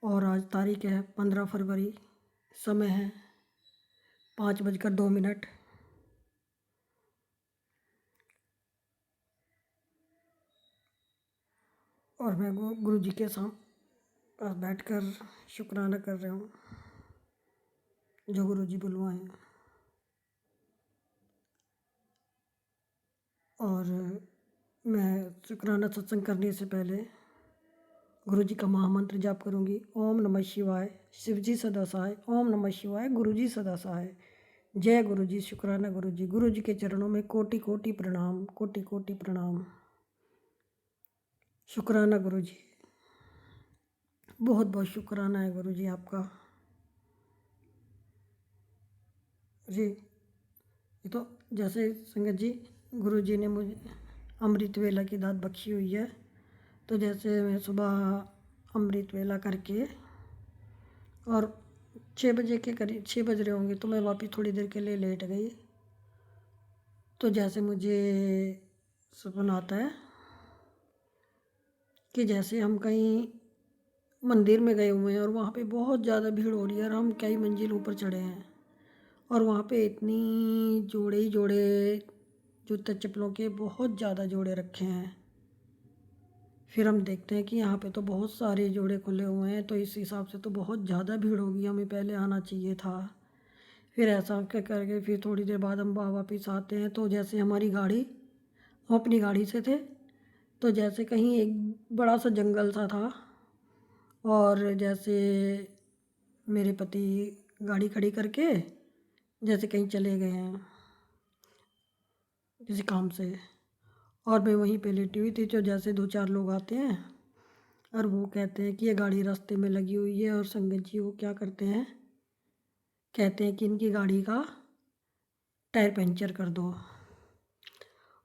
और आज तारीख है 15 फरवरी, समय है 5:02। और मैं गुरु जी के पास बैठकर शुक्राना कर रहा हूँ जो गुरु जी बुलवाएं। और मैं शुक्राना सत्संग करने से पहले गुरु जी का महामंत्र जाप करूँगी। ओम नमः शिवाय। शिव जी सदा सहाय। ओम नमः शिवाय। गुरु जी सदा सहाय। जय गुरु जी, शुक्राना गुरु जी। गुरु जी के चरणों में कोटि कोटि प्रणाम, कोटि कोटि प्रणाम। शुक्राना गुरु जी। बहुत बहुत शुक्राना है गुरुजी आपका। जी, ये तो जैसे संगत जी गुरुजी ने मुझे अमृत वेला की दात बख्शी हुई है, तो जैसे मैं सुबह अमृत वेला करके और 6 बजे के करीब 6 बज रहे होंगे, तो मैं वापस थोड़ी देर के लिए लेट गई। तो जैसे मुझे सपना आता है कि जैसे हम कहीं मंदिर में गए हुए हैं और वहाँ पे बहुत ज़्यादा भीड़ हो रही है और हम कई मंजिल ऊपर चढ़े हैं और वहाँ पे इतनी जोड़े ही जोड़े जूते चप्पलों के बहुत ज़्यादा जोड़े रखे हैं। फिर हम देखते हैं कि यहाँ पे तो बहुत सारे जोड़े खुले हुए हैं, तो इस हिसाब से तो बहुत ज़्यादा भीड़ होगी, हमें पहले आना चाहिए था। फिर ऐसा करके फिर थोड़ी देर बाद हम वापस आते हैं, तो जैसे हमारी गाड़ी, हम अपनी गाड़ी से थे, तो जैसे कहीं एक बड़ा सा जंगल सा था और जैसे मेरे पति गाड़ी खड़ी करके जैसे कहीं चले गए हैं किसी काम से, और मैं वहीं पे लेटी हुई थी। तो जैसे 2-4 लोग आते हैं और वो कहते हैं कि ये गाड़ी रास्ते में लगी हुई है, और संगत जी वो क्या करते हैं, कहते हैं कि इनकी गाड़ी का टायर पंचर कर दो।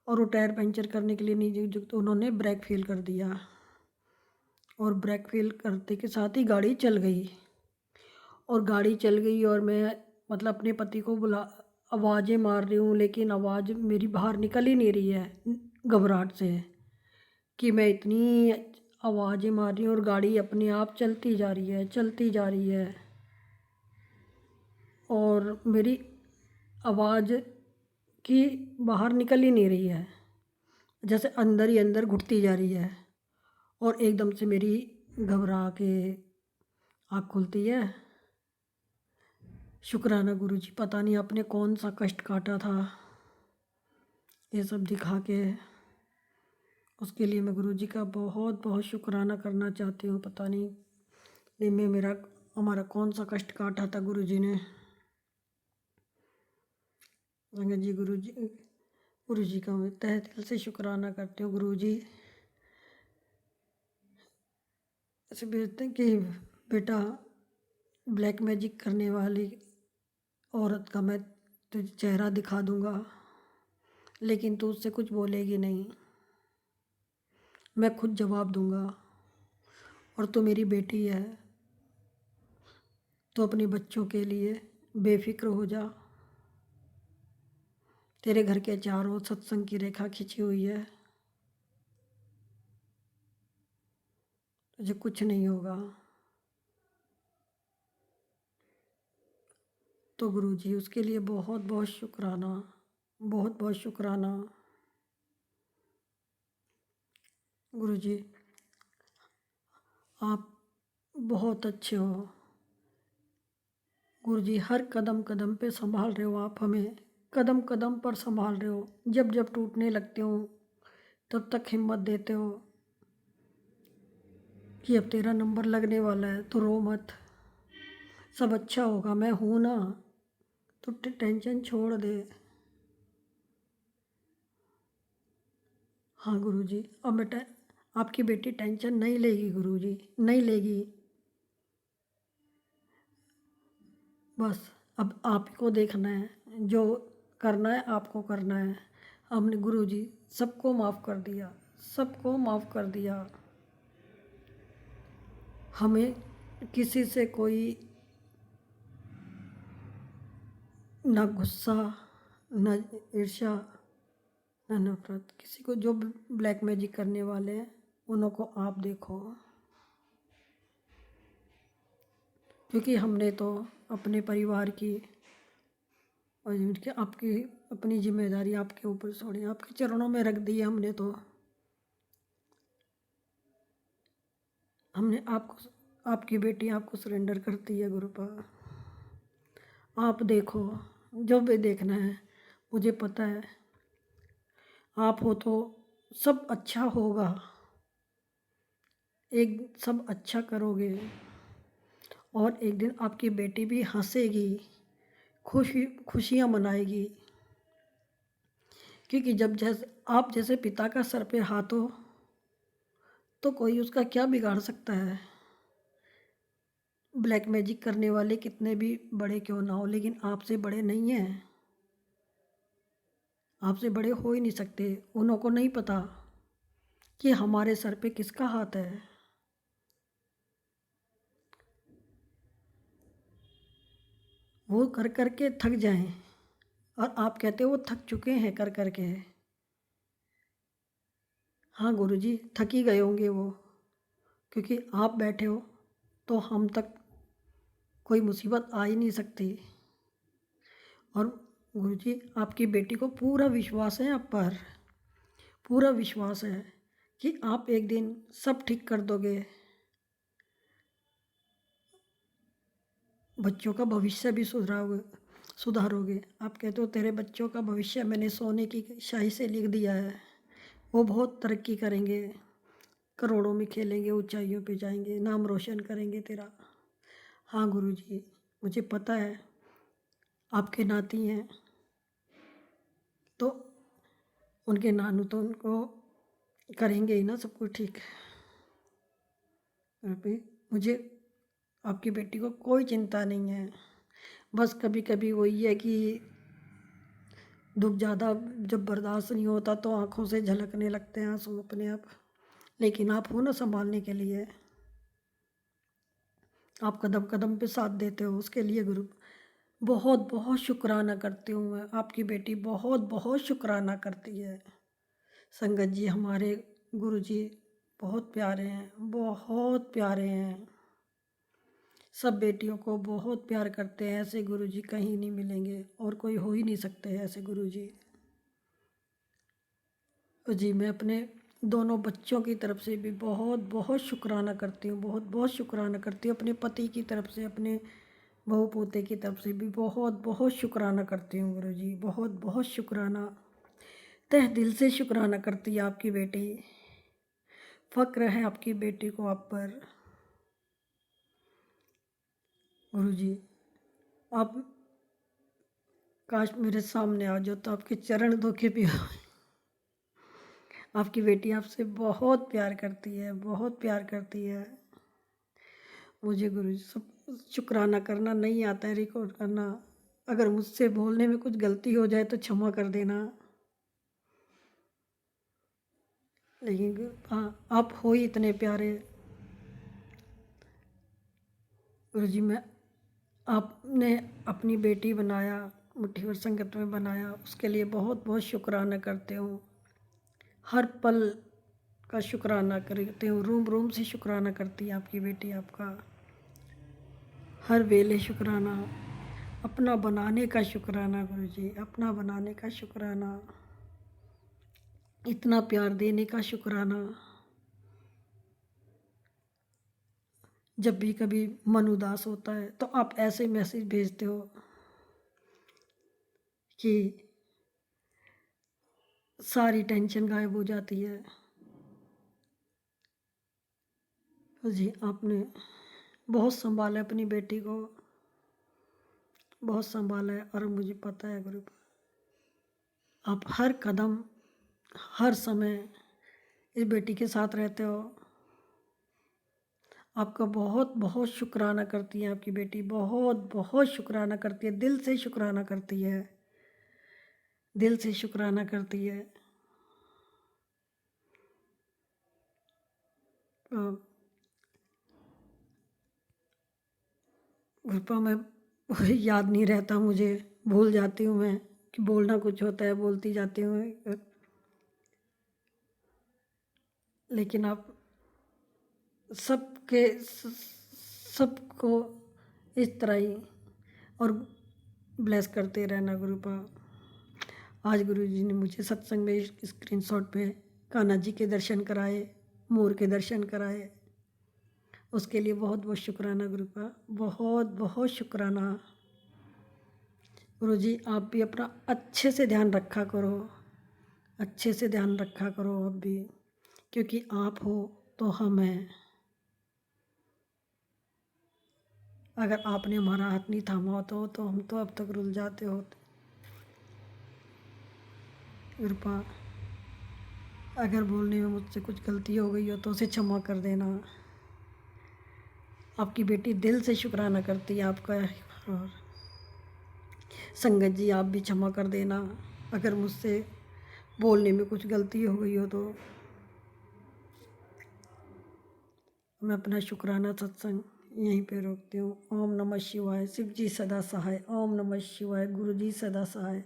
और वो टायर पंचर करने के लिए नहीं जो तो उन्होंने ब्रेक फेल कर दिया, और ब्रेक फेल करते के साथ ही गाड़ी चल गई। और गाड़ी चल गई और मैं मतलब अपने पति को बुला आवाज़ें मार रही हूँ, लेकिन आवाज़ मेरी बाहर निकल ही नहीं रही है घबराहट से, कि मैं इतनी आवाज़ें मार रही हूँ और गाड़ी अपने आप चलती जा रही है, चलती जा रही है, और मेरी आवाज़ की बाहर निकल ही नहीं रही है, जैसे अंदर ही अंदर घुटती जा रही है। और एकदम से मेरी घबरा के आँख खुलती है। शुक्राना गुरुजी, पता नहीं आपने कौन सा कष्ट काटा था ये सब दिखा के, उसके लिए मैं गुरुजी का बहुत बहुत शुक्राना करना चाहती हूँ। पता नहीं दिन में हमारा कौन सा कष्ट काटा था गुरुजी ने। संगत जी गुरुजी का मैं तहे दिल से शुक्राना करती हूँ। गुरुजी ऐसे भेजते हैं कि बेटा ब्लैक मैजिक करने वाली औरत का मैं तुझे चेहरा दिखा दूँगा, लेकिन तू उससे कुछ बोलेगी नहीं, मैं खुद जवाब दूँगा, और तू मेरी बेटी है, तो अपने बच्चों के लिए बेफिक्र हो जा। तेरे घर के चारों सत्संग की रेखा खिंची हुई है, तुझे कुछ नहीं होगा। तो गुरुजी उसके लिए बहुत बहुत शुक्राना, बहुत बहुत शुक्राना। गुरुजी आप बहुत अच्छे हो। गुरुजी हर कदम कदम पे संभाल रहे हो आप हमें, कदम कदम पर संभाल रहे हो। जब जब टूटने लगते हो तब तक हिम्मत देते हो कि अब तेरा नंबर लगने वाला है, तो रो मत, सब अच्छा होगा, मैं हूँ ना, तो टेंशन छोड़ दे। हाँ गुरुजी, अब आपकी बेटी टेंशन नहीं लेगी गुरुजी, नहीं लेगी। बस अब आपको देखना है, जो करना है आपको करना है। हमने गुरुजी सबको माफ़ कर दिया, सबको माफ़ कर दिया। हमें किसी से कोई ना गुस्सा, ना ईर्ष्या, ना नफरत। किसी को जो ब्लैक मैजिक करने वाले हैं उन्हों को आप देखो, क्योंकि हमने तो अपने परिवार की और उनकी आपकी अपनी जिम्मेदारी आपके ऊपर छोड़ी, आपके चरणों में रख दी है हमने। तो हमने आपको, आपकी बेटी आपको सरेंडर करती है गुरुपा। आप देखो, जो भी देखना है, मुझे पता है आप हो तो सब अच्छा होगा, एक सब अच्छा करोगे, और एक दिन आपकी बेटी भी हंसेगी, खुशियाँ मनाएगी। क्योंकि जब जैसे आप जैसे पिता का सर पे हाथ हो, तो कोई उसका क्या बिगाड़ सकता है। ब्लैक मैजिक करने वाले कितने भी बड़े क्यों ना हो, लेकिन आपसे बड़े नहीं हैं, आपसे बड़े हो ही नहीं सकते। उन्हों को नहीं पता कि हमारे सर पे किसका हाथ है। वो कर कर के थक जाएं और आप कहते हो वो थक चुके हैं कर कर के। हाँ गुरुजी, थक ही गए होंगे वो, क्योंकि आप बैठे हो तो हम तक कोई मुसीबत आ ही नहीं सकती। और गुरुजी, आपकी बेटी को पूरा विश्वास है आप पर, पूरा विश्वास है कि आप एक दिन सब ठीक कर दोगे। बच्चों का भविष्य भी सुधारोगे। आप कहते हो तेरे बच्चों का भविष्य मैंने सोने की स्याही से लिख दिया है, वो बहुत तरक्की करेंगे, करोड़ों में खेलेंगे, ऊंचाइयों पे जाएंगे, नाम रोशन करेंगे तेरा। हाँ गुरुजी, मुझे पता है आपके नाती हैं तो उनके नानू तो उनको करेंगे ही ना सब कुछ ठीक। अभी मुझे आपकी बेटी को कोई चिंता नहीं है, बस कभी कभी वही है कि दुख ज़्यादा जब बर्दाश्त नहीं होता तो आंखों से झलकने लगते हैं आंसू अपने आप। लेकिन आप हो ना संभालने के लिए, आप कदम कदम पे साथ देते हो, उसके लिए गुरु बहुत बहुत शुक्राना करती हूँ मैं। आपकी बेटी बहुत बहुत शुक्राना करती है। संगत जी, हमारे गुरु जी बहुत प्यारे हैं, बहुत प्यारे हैं, सब बेटियों को बहुत प्यार करते हैं। ऐसे गुरु जी कहीं नहीं मिलेंगे और कोई हो ही नहीं सकते ऐसे गुरु जी। तो जी मैं अपने दोनों बच्चों की तरफ से भी बहुत बहुत शुक्राना करती हूँ, बहुत बहुत शुक्राना करती हूँ। अपने पति की तरफ से, अपने बहू पोते की तरफ से भी बहुत बहुत शुक्राना करती हूँ गुरु जी, बहुत बहुत शुक्राना, तहे दिल से शुक्राना करती है आपकी बेटी। फ़क्र है आपकी बेटी को आप पर गुरु जी। आप काश मेरे सामने आ जाओ तो आपके चरण धो के भी आपकी बेटी आपसे बहुत प्यार करती है, बहुत प्यार करती है। मुझे गुरु जी सब शुक्राना करना नहीं आता है, रिकॉर्ड करना। अगर मुझसे बोलने में कुछ गलती हो जाए तो क्षमा कर देना। लेकिन हाँ, आप हो ही इतने प्यारे गुरु जी। मैं आपने अपनी बेटी बनाया, मुट्ठी भर संगत में बनाया, उसके लिए बहुत बहुत शुक्राना करते हूँ। हर पल का शुक्राना करते हूँ, रूम रूम से शुक्राना करती है आपकी बेटी आपका। हर वेले शुक्राना, अपना बनाने का शुक्राना गुरु जी, अपना बनाने का शुक्राना, इतना प्यार देने का शुक्राना। जब भी कभी मन उदास होता है तो आप ऐसे मैसेज भेजते हो कि सारी टेंशन गायब हो जाती है। तो जी आपने बहुत संभाला है अपनी बेटी को, बहुत संभाला है। और मुझे पता है गुरु, आप हर कदम हर समय इस बेटी के साथ रहते हो। आपका बहुत बहुत शुक्राना करती है आपकी बेटी, बहुत बहुत शुक्राना करती है, दिल से शुक्राना करती है, दिल से शुक्राना करती है। कृपा में याद नहीं रहता मुझे, भूल जाती हूँ मैं कि बोलना कुछ होता है, बोलती जाती हूँ। लेकिन आप सबके सबको इस तरह ही और ब्लेस करते रहना गुरुपा। आज गुरु जी ने मुझे सत्संग में स्क्रीनशॉट पे कान्हा जी के दर्शन कराए, मोर के दर्शन कराए, उसके लिए बहुत बहुत शुक्राना गुरुपा, बहुत बहुत शुक्राना। गुरु जी आप भी अपना अच्छे से ध्यान रखा करो, अच्छे से ध्यान रखा करो अब भी, क्योंकि आप हो तो हम हैं। अगर आपने हमारा हाथ नहीं थामा होता हो तो हम तो अब तक रुल जाते होते। कृपा अगर बोलने में मुझसे कुछ गलती हो गई हो तो उसे क्षमा कर देना। आपकी बेटी दिल से शुक्राना करती है आपका। और संगत जी आप भी क्षमा कर देना अगर मुझसे बोलने में कुछ गलती हो गई हो तो। मैं अपना शुक्राना सत्संग यहीं पे रोकती हूँ। ओम नमः शिवाय। शिव जी सदा सहाय। ओम नमः शिवाय। गुरु जी सदा सहाय।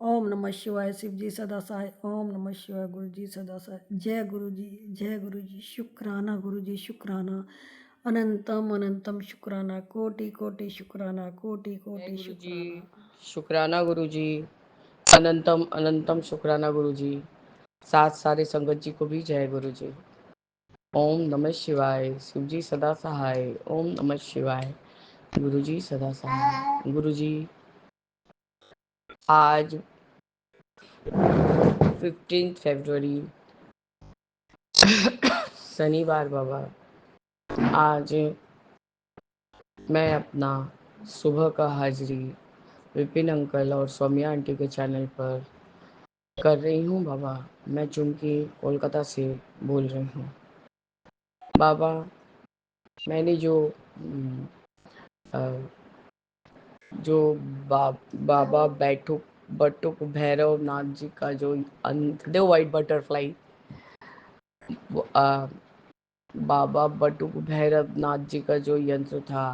ओम नमः शिवाय। शिव जी सदा सहाय। ओम नमः शिवाय। गुरु जी सदा सहाय। जय गुरु जी, जय गुरु जी। शुक्राना गुरु जी, शुक्राना। अनंतम अनंतम शुक्राना। कोटि कोटि शुक्राना। कोटि जय कोटि गुरु जी। शुक्राना। शुक्राना गुरु जी। अनंतम अनंतम शुक्राना गुरु जी। साथ सारे संगत जी को भी जय गुरु जी। ओम नमः शिवाय। शिव जी सदा सहाय। ओम नमः शिवाय। गुरु जी सदा सहाय। गुरु जी आज 15 फरवरी शनिवार बाबा, आज मैं अपना सुबह का हाजिरी विपिन अंकल और सौम्या आंटी के चैनल पर कर रही हूँ बाबा। मैं चूंकि कोलकाता से बोल रही हूँ बाबा। मैंने अ, जो बाबा बैठुक बटुक भैरव नाथ जी का जो द वाइट बटरफ्लाई, बाबा बटुक भैरव नाथ जी का जो यंत्र था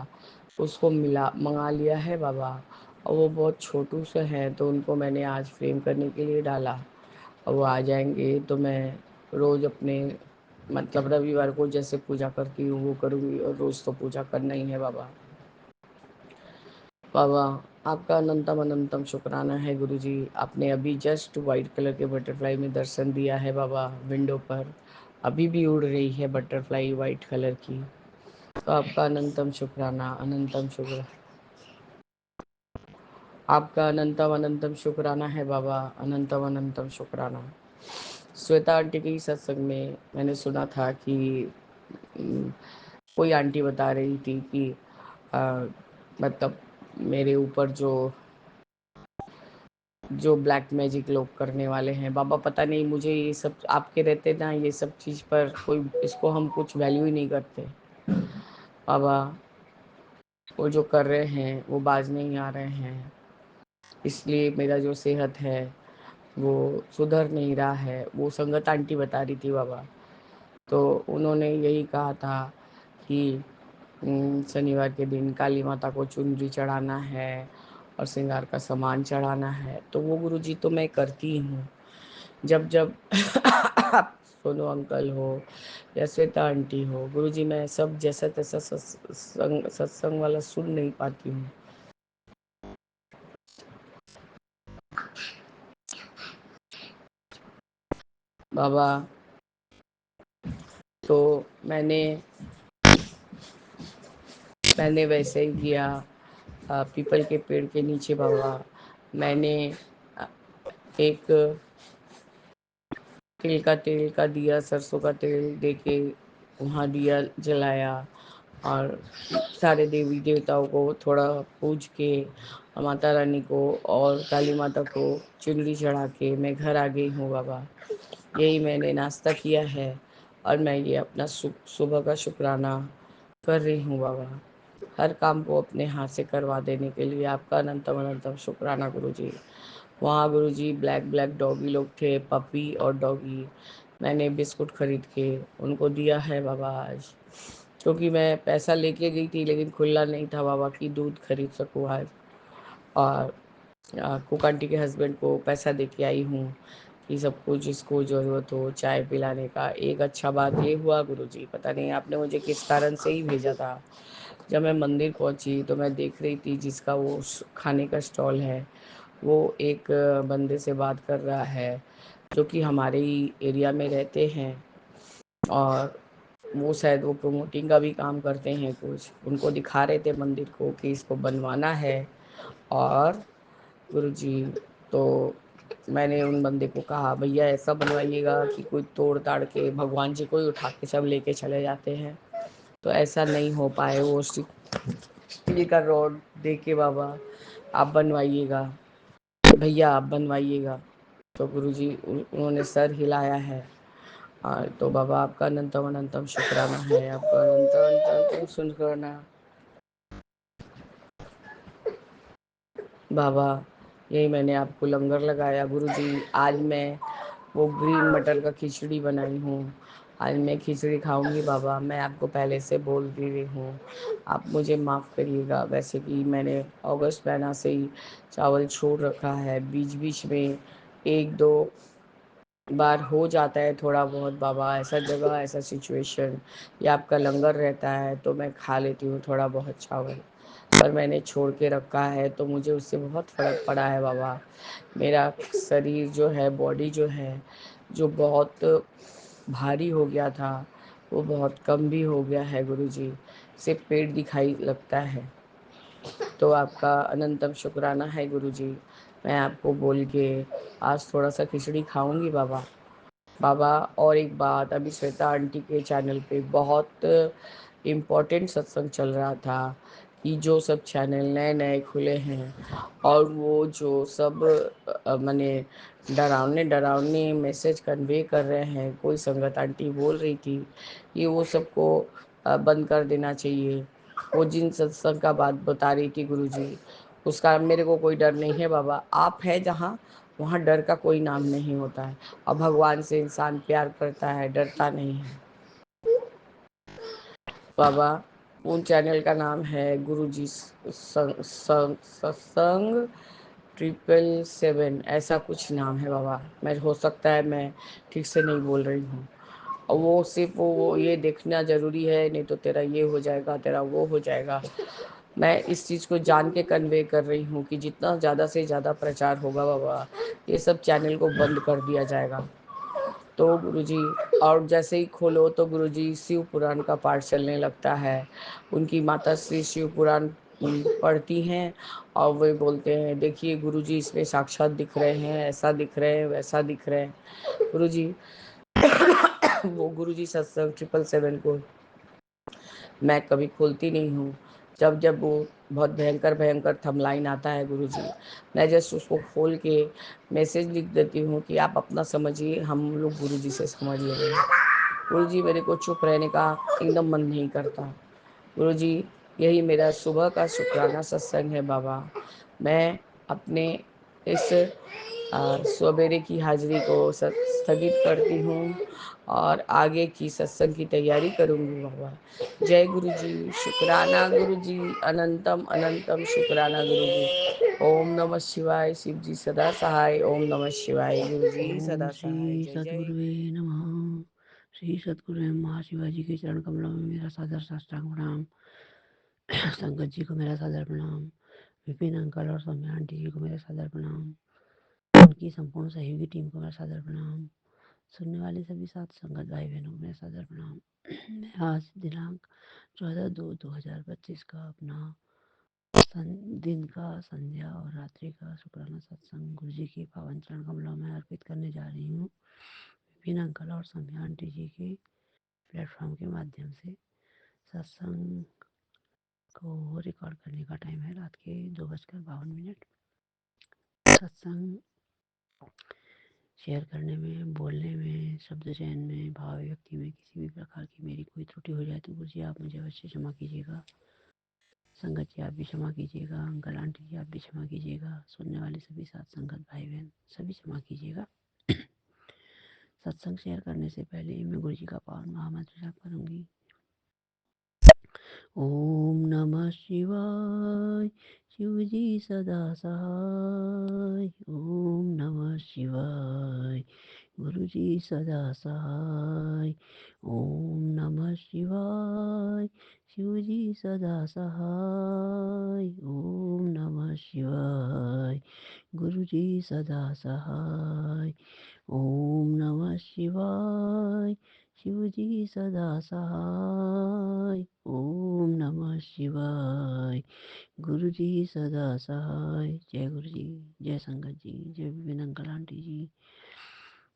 उसको मंगा लिया है बाबा। और वो बहुत छोटू से हैं तो उनको मैंने आज फ्रेम करने के लिए डाला और वो आ जाएंगे तो मैं रोज़ अपने मतलब रविवार को जैसे पूजा करती हूँ वो करूँगी और रोज़ तो पूजा करना ही है बाबा। बाबा आपका अनंतम अनंतम शुक्राना है गुरुजी। आपने अभी जस्ट वाइट कलर के बटरफ्लाई में दर्शन दिया है बाबा। विंडो पर अभी भी उड़ रही है बटरफ्लाई वाइट कलर की। तो आपका अनंतम शुक्राना, अनंतम शुक्र, आपका अनंतम अनंतम शुक्राना है बाबा। अनंतम अनंतम शुक्राना। श्वेता आंटी के सत्संग में मैंने सुना था कि उम, कोई आंटी बता रही थी कि मतलब मेरे ऊपर जो ब्लैक मैजिक लोग करने वाले हैं बाबा, पता नहीं मुझे ये सब आपके रहते ना, ये सब चीज़ पर कोई इसको हम कुछ वैल्यू ही नहीं करते बाबा। वो जो कर रहे हैं वो बाज नहीं आ रहे हैं, इसलिए मेरा जो सेहत है वो सुधर नहीं रहा है। वो संगत आंटी बता रही थी बाबा, तो उन्होंने यही कहा था कि शनिवार के दिन काली माता को चुनरी चढ़ाना है और श्रृंगार का सामान चढ़ाना है। तो वो गुरुजी तो मैं करती हूँ। जब जब आप सोनू अंकल हो या श्वेता आंटी हो गुरुजी, मैं सब जैसा तैसा सत्संग वाला सुन नहीं पाती हूँ बाबा। तो मैंने मैंने वैसे ही किया। पीपल के पेड़ के नीचे बाबा मैंने एक तेल का दिया, सरसों का तेल देके वहाँ दिया जलाया और सारे देवी देवताओं को थोड़ा पूज के माता रानी को और काली माता को चुनरी चढ़ा के मैं घर आ गई हूँ बाबा। यही मैंने नाश्ता किया है और मैं ये अपना सुबह का शुक्राना कर रही हूँ बाबा। हर काम को अपने हाथ से करवा देने के लिए आपका अनंतम अनंतम शुक्राना गुरुजी। वहाँ गुरुजी ब्लैक ब्लैक डॉगी लोग थे, पपी और डॉगी। मैंने बिस्कुट खरीद के उनको दिया है बाबा आज, क्योंकि मैं पैसा लेके गई थी लेकिन खुला नहीं था बाबा कि दूध खरीद सकूँ आज। और कुक आंटी के हस्बैंड को पैसा दे के आई हूँ कि सब कुछ जिसको ज़रूरत हो चाय पिलाने का। एक अच्छा बात ये हुआ गुरुजी, पता नहीं आपने मुझे किस कारण से ही भेजा था। जब मैं मंदिर पहुंची तो मैं देख रही थी जिसका वो खाने का स्टॉल है वो एक बंदे से बात कर रहा है जो कि हमारे ही एरिया में रहते हैं और वो शायद वो प्रमोटिंग का भी काम करते हैं कुछ। उनको दिखा रहे थे मंदिर को कि इसको बनवाना है। और गुरुजी तो मैंने उन बंदे को कहा भैया ऐसा बनवाइएगा कि कोई तोड़ ताड़ के भगवान जी को ही उठा के सब लेके चले जाते हैं, तो ऐसा नहीं हो पाए। वो स्टील का रॉड दे के बाबा आप बनवाइएगा, भैया आप बनवाइएगा। तो गुरुजी उन्होंने सर हिलाया है तो बाबा आपका अनंतम अनंतम शुक्राना है, आपका अनंतम अनंतम शुक्राना। बाबा यही मैंने आपको लंगर लगाया गुरुजी। आज मैं वो ग्रीन मटर का खिचड़ी बनाई हूँ, आज मैं खिचड़ी खाऊंगी बाबा। मैं आपको पहले से बोल भी रही हूँ, आप मुझे माफ़ करिएगा। वैसे कि मैंने अगस्त महीना से ही चावल छोड़ रखा है, बीच बीच में एक दो बार हो जाता है थोड़ा बहुत बाबा, ऐसा जगह ऐसा सिचुएशन या आपका लंगर रहता है तो मैं खा लेती हूँ थोड़ा बहुत चावल, पर मैंने छोड़ के रखा है तो मुझे उससे बहुत फ़र्क पड़ा है बाबा। मेरा शरीर जो है, बॉडी जो है, जो बहुत भारी हो गया था वो बहुत कम भी हो गया है गुरुजी। सिर्फ पेट दिखाई लगता है। तो आपका अनंतम शुक्राना है गुरुजी। मैं आपको बोल के आज थोड़ा सा खिचड़ी खाऊंगी बाबा। बाबा और एक बात, अभी श्वेता आंटी के चैनल पे बहुत इम्पोर्टेंट सत्संग चल रहा था कि जो सब चैनल नए नए खुले हैं और वो जो सब माने डरावने डरावने मैसेज कन्वे कर रहे हैं, कोई संगत आंटी बोल रही थी कि वो सबको बंद कर देना चाहिए। वो जिन सत्संग का बात बता रही थी गुरुजी, उसका मेरे को कोई डर नहीं है बाबा। आप है जहाँ, वहाँ डर का कोई नाम नहीं होता है। और भगवान से इंसान प्यार करता है, डरता नहीं है बाबा। उन चैनल का नाम है गुरुजी सत्संग 777, ऐसा कुछ नाम है बाबा। मैं हो सकता है मैं ठीक से नहीं बोल रही हूँ। और वो सिर्फ वो ये देखना ज़रूरी है, नहीं तो तेरा ये हो जाएगा, तेरा वो हो जाएगा। मैं इस चीज़ को जान के कन्वे कर रही हूँ कि जितना ज़्यादा से ज़्यादा प्रचार होगा बाबा, ये सब चैनल को बंद कर दिया जाएगा। तो गुरुजी, और जैसे ही खोलो तो गुरुजी शिव पुराण का पाठ चलने लगता है। उनकी माता श्री शिव पुराण पढ़ती हैं और वे बोलते हैं, देखिए गुरुजी इसमें साक्षात दिख रहे हैं, ऐसा दिख रहे हैं, वैसा दिख रहे हैं गुरुजी। वो गुरुजी सत्संग 777 को मैं कभी खोलती नहीं हूँ। जब जब वो बहुत भयंकर भयंकर थंबलाइन आता है गुरुजी, मैं जस्ट उसको खोल के मैसेज लिख देती हूँ कि आप अपना समझिए, हम लोग गुरुजी से समझ लेंगे। गुरुजी मेरे को चुप रहने का एकदम मन नहीं करता। गुरुजी यही मेरा सुबह का शुक्राना सत्संग है बाबा। मैं अपने इस सवेरे की हाजिरी को स्थगित करती हूँ और आगे की सत्संग की तैयारी करूँगी बाबा। जय गुरुजी, शुक्राना गुरुजी, अनंतम अनंतम शुक्राना गुरुजी। ओम नमः शिवाय, शिव जी सदा सहाय। ओम नमः शिवाय, गुरुजी ओम सदा श्री सहाय। जय जय। सद्गुरुवे नमः। श्री सद्गुरु महाशिवाजी के चरण कमलों में मेरा सादर साष्टांग प्रणाम। संगत जी को मेरा सादर प्रणाम। विपिन अंकल और सौम्या आंटी जी को मेरा सादर प्रणाम। उनकी संपूर्ण सहयोगी टीम को मेरा सादर प्रणाम। सुनने वाले सभी साथ संगत भाई बहनों को मेरा सादर प्रणाम। मैं आज दिनांक 14/2/2025 का अपना दिन का, संध्या और रात्रि का शुक्राना सत्संग गुरु जी के पावन चरण कमलों में अर्पित करने जा रही हूँ। विपिन अंकल और सौम्या आंटी जी के प्लेटफॉर्म के माध्यम से सत्संग को रिकॉर्ड करने का टाइम है रात के 2:52। सत्संग शेयर करने में, बोलने में, शब्द चयन में, भाव व्यक्ति में किसी भी प्रकार की मेरी कोई त्रुटि हो जाए तो गुरु जी आप मुझे अवश्य क्षमा कीजिएगा। संगत जी आप भी क्षमा कीजिएगा। अंकल आंटी जी आप भी क्षमा कीजिएगा। सुनने वाले सभी साथ संगत भाई बहन सभी क्षमा कीजिएगा। सत्संग शेयर करने से पहले मैं गुरु जी का पावन महामंत्र जाप करूंगी। ओम नमः शिवाय, शिव जी सदा सहाय। ओम नमः शिवाय, गुरु जी सदा सहाय। ओम नमः शिवाय, शिव जी सदा सहाय। ओम नमः शिवाय, गुरु जी सदा सहाय। ओम नमः शिवाय, शिव जी सदा सहाय। ओम नमः शिवाय, गुरु जी सदा सहाय। जय गुरु जी, जय संगत जी, जय विपिन अंकल आंटी जी,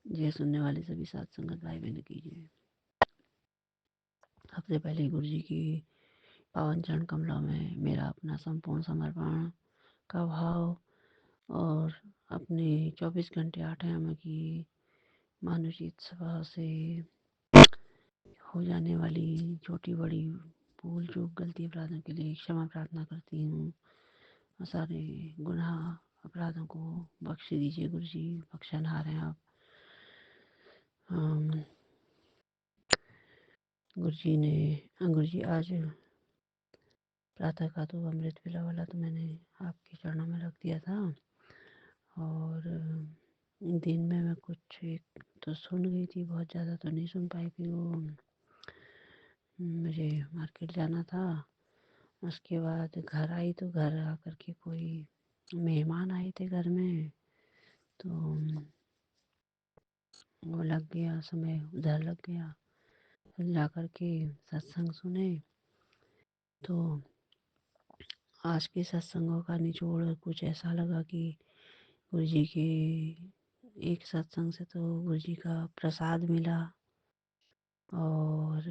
जय सुनने वाले सभी साथ संगत भाई बहन की जय। सबसे पहले गुरु जी की पावन चरण कमलों में मेरा अपना संपूर्ण समर्पण का भाव और अपने 24 घंटे 8 आयामों की मानुषिक स्वभाव से हो जाने वाली छोटी बड़ी भूल चूक गलती अपराधों के लिए क्षमा प्रार्थना करती हूँ और सारे गुनाह अपराधों को बख्श दीजिए गुरु जी, बख्शनहार हैं आप। गुरु जी आज प्रातः का तो अमृत पिला वाला तो मैंने आपके चरणों में रख दिया था और दिन में मैं कुछ एक तो सुन गई थी, बहुत ज़्यादा तो नहीं सुन पाई थी। वो मुझे मार्केट जाना था, उसके बाद घर आई तो घर आकर के कोई मेहमान आए थे घर में, तो वो लग गया समय, उधर लग गया। फिर जा कर के सत्संग सुने तो आज के सत्संगों का निचोड़ कुछ ऐसा लगा कि गुरु जी के एक सत्संग से तो गुरु जी का प्रसाद मिला और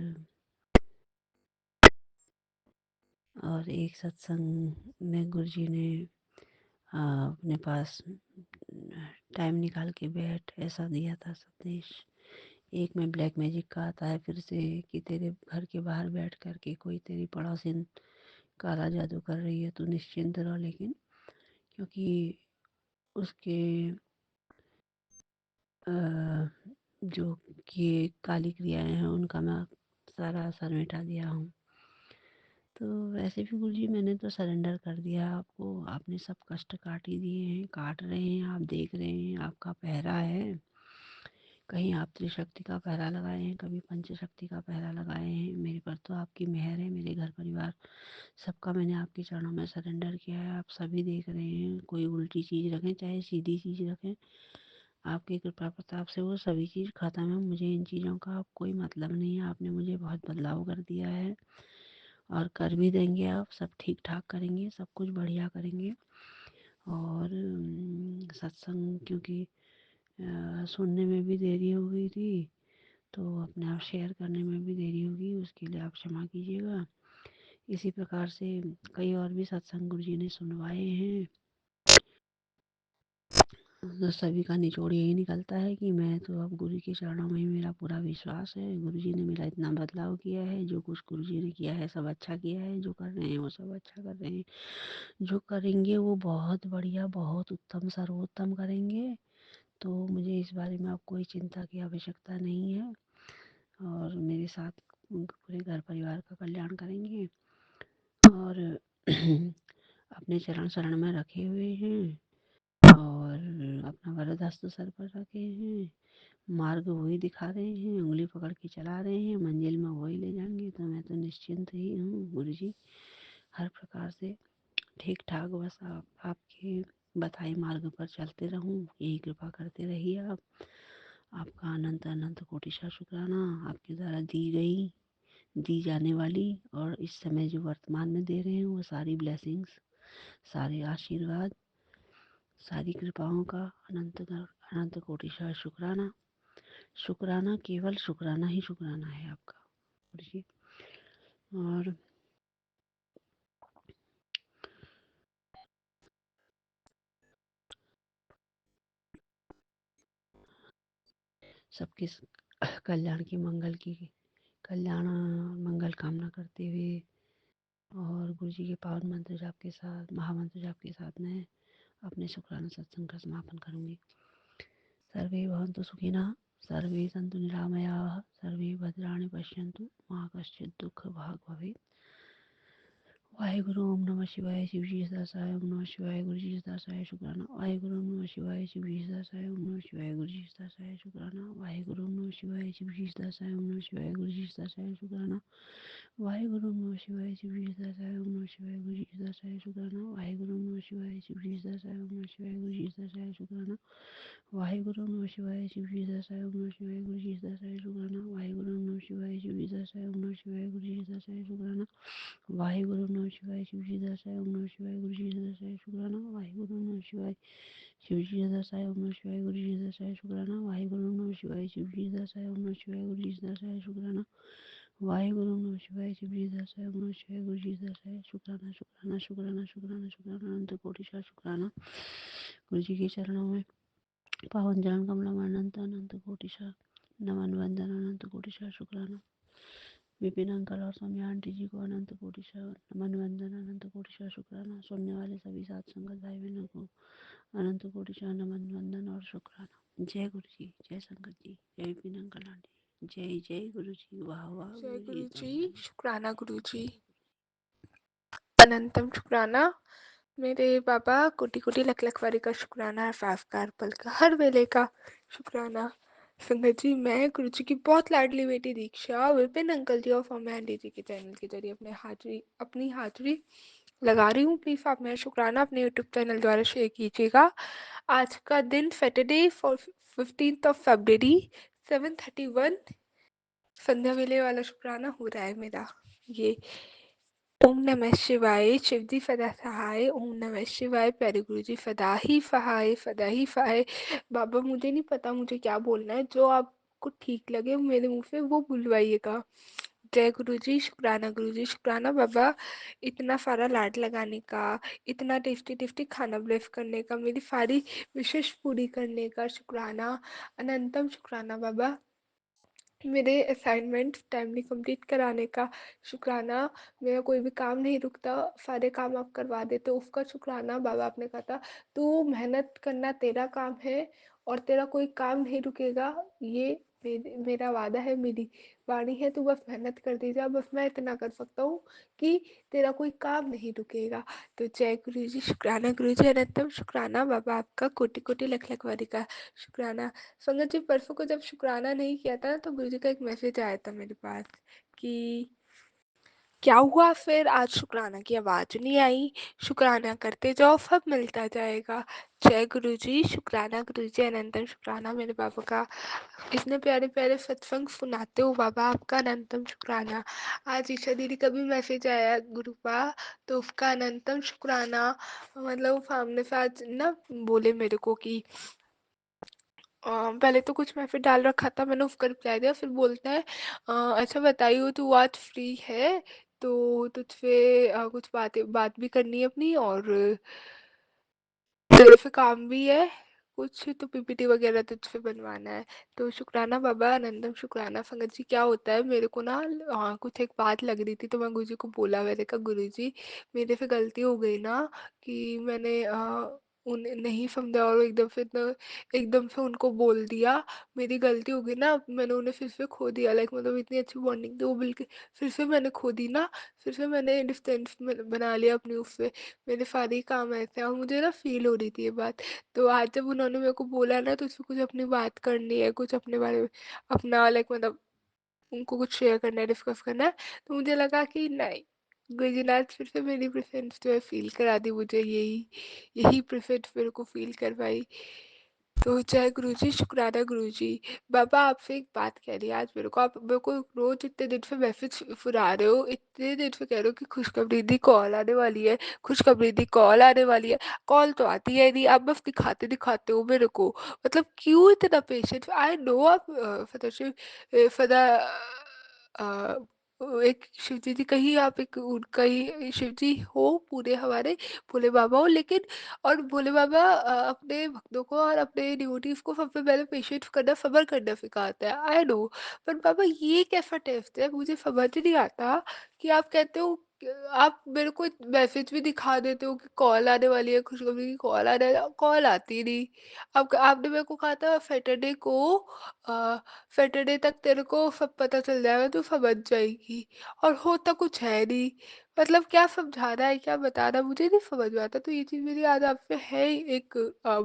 एक सत्संग में गुरु जी ने अपने पास टाइम निकाल के बैठ ऐसा दिया था संदेश। एक में ब्लैक मैजिक का आता है फिर से कि तेरे घर के बाहर बैठ कर के कोई तेरी पड़ोसिन काला जादू कर रही है, तो निश्चिंत रहो। लेकिन क्योंकि उसके जो किए काली क्रियाएं हैं उनका मैं सारा असर मिटा दिया हूँ। तो वैसे भी गुरु जी मैंने तो सरेंडर कर दिया आपको, आपने सब कष्ट काट ही दिए हैं, काट रहे हैं, आप देख रहे हैं, आपका पहरा है। कहीं आप त्रिशक्ति का पहरा लगाए हैं, कभी पंचशक्ति का पहरा लगाए हैं। मेरे पर तो आपकी मेहर है, मेरे घर परिवार सबका मैंने आपके चरणों में सरेंडर किया है। आप सभी देख रहे हैं, कोई उल्टी चीज़ रखें चाहे सीधी चीज़ रखें, आपकी कृपा प्रताप से वो सभी चीज़ खत्म है। मुझे इन चीज़ों का अब कोई मतलब नहीं है। आपने मुझे बहुत बदलाव कर दिया है और कर भी देंगे। आप सब ठीक ठाक करेंगे, सब कुछ बढ़िया करेंगे। और सत्संग क्योंकि सुनने में भी देरी हो गई थी तो अपने आप शेयर करने में भी देरी होगी, उसके लिए आप क्षमा कीजिएगा। इसी प्रकार से कई और भी सत्संग गुरु जी ने सुनवाए हैं। तो सभी का निचोड़ यही निकलता है कि मैं तो अब गुरु के चरणों में ही मेरा पूरा विश्वास है। गुरु जी ने मेरा इतना बदलाव किया है, जो कुछ गुरु जी ने किया है सब अच्छा किया है, जो कर रहे हैं वो सब अच्छा कर रहे हैं, जो करेंगे वो बहुत बढ़िया, बहुत उत्तम, सर्वोत्तम करेंगे। तो मुझे इस बारे में अब कोई चिंता की आवश्यकता नहीं है और मेरे साथ पूरे घर परिवार का कल्याण करेंगे और अपने चरण शरण में रखे हुए हैं और अपना वरद हस्त सर पर रखे हैं। मार्ग वही दिखा रहे हैं, उंगली पकड़ के चला रहे हैं, मंजिल में वही ले जाएंगे। तो मैं तो निश्चिंत ही हूँ गुरु जी, हर प्रकार से ठीक ठाक। बस आप आपके बताए मार्ग पर चलते रहूँ, यही कृपा करते रहिए आप। आपका अनंत अनंत कोटिशा शुक्राना, आपके द्वारा दी गई, दी जाने वाली और इस समय जो वर्तमान में दे रहे हैं वो सारी ब्लेसिंग्स, सारे आशीर्वाद, सारी कृपाओं का अनंत कोटिशा शुक्राना। शुक्राना, केवल शुक्राना ही शुक्राना है आपका गुरु जी। और सबके कल्याण की कल्याण मंगल कामना करते हुए और गुरु जी के पावन मंत्र जाप के साथ, महामंत्र जाप के साथ मैं अपने शुक्राना सत्संग का समापन करूंगी। सर्वे भवन्तु सुखिनः, सर्वे सन्तु निरामयाः, सर्वे भद्राणि पश्यन्तु मा कश्चित् दुःख भाग् भवेत्। वाहेगुरु ओम नमः शिवाय, शिव जी सदासाय ओम नमः शिवाय, गुरु जी सदासाय शुक्राना। वाहेगुरु ओम नमः शिवाय, शिव जी सदासाय ओम नमः शिवाय, गुरु जी सदासाय शुक्राना। वाहेगुरु ओम नमः शिवाय, शिव जी सदासाय ओम नमः शिवाय, गुरु जी सदासाय शुक्राना। वाहेगुरु ओम नमः शिवाय, शिव जी सदासाय ओम नमः शिवाय, गुरु जी सदासाय शुक्राना। वाहेगुरु ओम नमः शिवाय, शिव जी सदासाय ओम नमः शिवाय, गुरु जी सदासाय शुक्राना। वाहेगुरु ओम नमः शिवाय, शिव जी सदासाय ओम नमः शिवाय, गुरु जी सदासाय शुक्राना। वाहेगुरु ओम नमः शिवाय, शिव जी सदासाय ओम नमः शिवाय, गुरु जी सदासाय शुक्राना। वाहेगुरु नमः शिवाय, शिव जी सदासाय ओम नमः शिवाय, गुरु जी सदासाय शुक्राना। वाहेगुरु नमः शिवाय, शिव जी सदासाय ओम नमः शिवाय, गुरु जी सदासाय शुक्राना। वाहेगुरु नमः शिवाय, शिव जी सदासाय ओम नमः शिवाय, गुरु जी सदासाय शुक्राना। वाहेगुरु नमः शिवाय, शिव जी सदासाय ओम नमः शिवाय, गुरु जी सदासाय शुक्राना। शुक्राना शुक्राना शुक्राना शुक्राना, अनंत कोटि शुक्राना गुरु जी के चरणों में पावन चरण कमलम अनंत अनंत कोटिशा नमन वंदन अनंत कोटिशा शुक्राना विपिन अंकल और सौम्या आंटी जी को अनंत कोटिशा नमन वंदन अनंत कोटिशा शुक्राना। सुनने वाले सभी सात संगत भाई बहनों को अनंत कोटिशा नमन वंदन और शुक्राना। जय गुरु जी, जय संगत जी, जय विपिन अंकल आंटी, जय जय गुरु जी। वाह वाह जय गुरु गुरु जी, जी, वंदन। शुक्राना गुरु जी, अनंतम शुक्राना। मेरे बाबा कोटि कोटि लख लख वारी का शुक्राना है, फाफकार पल का हर वेले का शुक्राना। संगत जी, मैं गुरु जी की बहुत लाडली बेटी दीक्षा विपिन अंकल जी और फॉर्म आंटी जी के चैनल के जरिए अपनी हाजिरी लगा रही हूँ। प्लीज़ आप मेरा शुक्राना अपने यूट्यूब चैनल द्वारा शेयर कीजिएगा। आज का दिन सैटरडे 15 7:31 संध्या वेले वाला शुक्राना हो रहा है मेरा ये। ओम नमः शिवाय, शिव जी सदा सहाय। ओम नमः शिवाय, प्यारे गुरु जी सदा ही सहाय, सदा ही सहाय। बाबा मुझे नहीं पता मुझे क्या बोलना है, जो आपको ठीक लगे मेरे मुंह से वो बुलवाइएगा। जय गुरु जी, शुक्राना गुरु जी, शुक्राना बाबा इतना सारा लाड लगाने का, इतना टेस्टी टेस्टी खाना ब्लेस करने का, मेरी सारी विशेष पूरी करने का शुक्राना, अनंतम शुक्राना बाबा। मेरे असाइनमेंट टाइमली कंप्लीट कराने का शुक्राना। मेरा कोई भी काम नहीं रुकता, सारे काम आप करवा देते हो, उसका शुक्राना बाबा। आपने कहा था तू मेहनत करना तेरा काम है और तेरा कोई काम नहीं रुकेगा, ये मेरा वादा है, मेरी वाणी है। तू बस मेहनत करती जा, बस मैं इतना कर सकता हूँ कि तेरा कोई काम नहीं रुकेगा। तो जय गुरु जी, शुक्राना गुरु जी, अनंतम शुक्राना बाबा, आपका कोटि कोटि लख लख वारी का शुक्राना। संगत जी, परसों को जब शुक्राना नहीं किया था तो गुरु जी का एक मैसेज आया था मेरे पास कि क्या हुआ, फिर आज शुक्राना की आवाज नहीं आई। शुक्राना करते जाओ, सब मिलता जाएगा। जय गुरु जी, शुक्राना गुरु जी, अनंतम शुक्राना मेरे बाबा का। इतने प्यारे प्यारे सत्संग सुनाते हो बाबा, आपका अनंतम शुक्राना। आज ईशा दीदी का भी मैसेज आया गुरुपा, तो उसका अनंतम शुक्राना। मतलब वो सामने से आज ना बोले मेरे को कि पहले तो कुछ मैसेज डाल रखा था, मैंने उसका रिप्लाई दिया, फिर बोलता है अच्छा बताइए तू आज फ्री है तो तुझसे कुछ बात भी करनी है अपनी, और तेरे से काम भी है कुछ, तो पीपीटी वगैरह तुझसे बनवाना है। तो शुक्राना बाबा, आनंदम शुक्राना। संगत जी, क्या होता है मेरे को ना कुछ एक बात लग रही थी, तो मैं गुरु जी को बोला, मैंने कहा गुरु जी मेरे से गलती हो गई ना कि मैंने उन्हें नहीं समझा और एकदम से उनको बोल दिया। मेरी गलती हो गई ना, मैंने उन्हें फिर से खो दिया। लाइक मतलब इतनी अच्छी बॉन्डिंग थी वो, बिल्कुल फिर से मैंने खो दी ना। फिर से मैंने डिस्टेंस बना लिया अपनी उससे। मेरे सारे ही काम ऐसे हैं और मुझे ना फील हो रही थी ये बात। तो आज जब उन्होंने मेरे को बोला ना, तो उसमें कुछ अपनी बात करनी है, कुछ अपने बारे में अपना लाइक मतलब उनको कुछ शेयर करना है, डिस्कस करना है, तो मुझे लगा कि नहीं, गुरुजी ने आज फिर से मेरी प्रेजेंस जो है फील करा दी मुझे, यही यही प्रेजेंस मेरे को फील करवाई। तो जय गुरु जी, शुक्राना गुरु जी। बाबा आपसे एक बात कह रही है आज मेरे को, आप मेरे को रोज इतने दिन से मैसेज फुरा रहे हो, इतने दिन से कह रहे हो कि खुशखबरी दी कॉल आने वाली है, खुशखबरी दी कॉल आने वाली है। कॉल तो आती है नहीं, आप बस दिखाते दिखाते हो मेरे को। मतलब क्यों इतना पेशेंस? आई नो आप फदा एक शिव जी कहीं आप एक उनका ही शिव जी हो, पूरे हमारे भोले बाबा हो, लेकिन और भोले बाबा अपने भक्तों को और अपने डिवोटीज को सबसे पहले पेशेंट करना, सब्र करना सिखाता है, आई नो। पर बाबा ये कैसा टेस्ट है, मुझे समझ नहीं आता कि आप कहते हो आप मेरे को मैसेज भी दिखा देते हो कि कॉल आने वाली है, खुशखबरी की कॉल आने, कॉल आती नहीं। अब आपने मेरे को कहा था सैटरडे को, सैटरडे तक तेरे को सब पता चल जाएगा, तू समझ जाएगी, और होता कुछ है नहीं। मतलब क्या समझा रहा है, क्या बता रहा है, मुझे नहीं समझ में आता। तो ये चीज़ मेरी आज आपसे है ही एक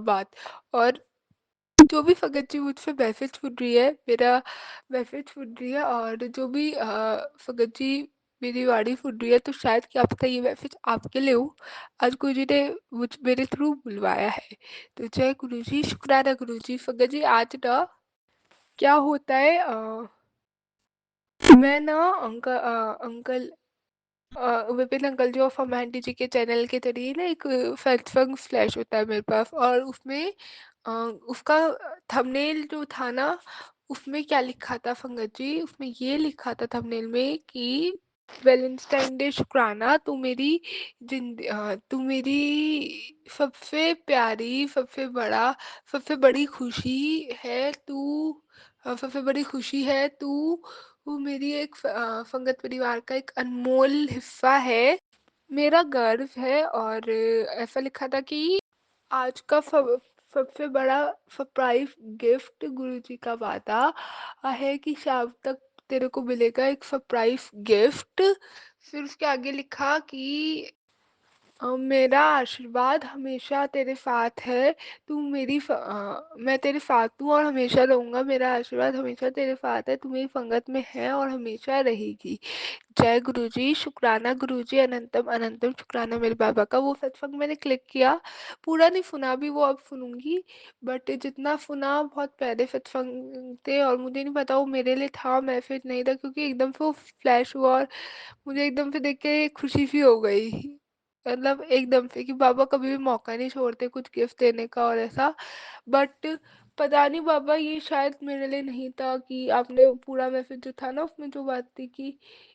बात। और जो भी भगत जी मुझसे मैसेज सुन रही है, मेरा मैसेज सुन रही है, और जो भी भगत जी मेरी वाणी सुन रही है, तो शायद क्या पता ये मैसेज आपके लिए हो। आज गुरु जी ने मुझ मेरे थ्रू बुलवाया है। तो जय गुरु जी, शुक्राना गुरु जी। भगत जी आज ना क्या होता है, मैं ना अंकल विपिन अंकल जी और फॉर्म आंटी जी के चैनल के जरिए ना एक सत्संग फ्लैश होता है मेरे पास, और उसमें उसका थंबनेल जो था ना, उसमें क्या लिखा था संगत जी, उसमें ये लिखा था थंबनेल में कि वैलेंटाइन डे शुक्राना, तू मेरी सबसे प्यारी, सबसे बड़ी खुशी है तू। सबसे बड़ी खुशी है तू। वो मेरी फंगत परिवार का एक अनमोल हिस्सा है, मेरा गर्व है। और ऐसा लिखा था कि आज का सबसे बड़ा सरप्राइज गिफ्ट गुरुजी का वादा है कि शाम तक तेरे को मिलेगा एक सरप्राइज गिफ्ट। फिर उसके आगे लिखा कि मेरा आशीर्वाद हमेशा तेरे साथ है। मैं तेरे साथ हूँ और हमेशा रहूंगा। मेरा आशीर्वाद हमेशा तेरे साथ है, तू मेरी संगत में है और हमेशा रहेगी। जय गुरुजी, शुक्राना गुरुजी, अनंतम अनंतम शुक्राना मेरे बाबा का। वो सत्संग मैंने क्लिक किया, पूरा नहीं सुना अभी, वो अब सुनूंगी। बट जितना सुना बहुत प्यारे सत्संग थे, और मुझे नहीं पता वो मेरे लिए था मैसेज नहीं था, क्योंकि एकदम से वो फ्लैश हुआ और मुझे एकदम से देख के खुशी सी हो गई। मतलब एकदम से कि बाबा कभी भी मौका नहीं छोड़ते कुछ गिफ्ट देने का और ऐसा। बट पता नहीं बाबा, ये शायद मेरे लिए नहीं था कि आपने पूरा मैसेज जो था ना उसमें जो बात थी कि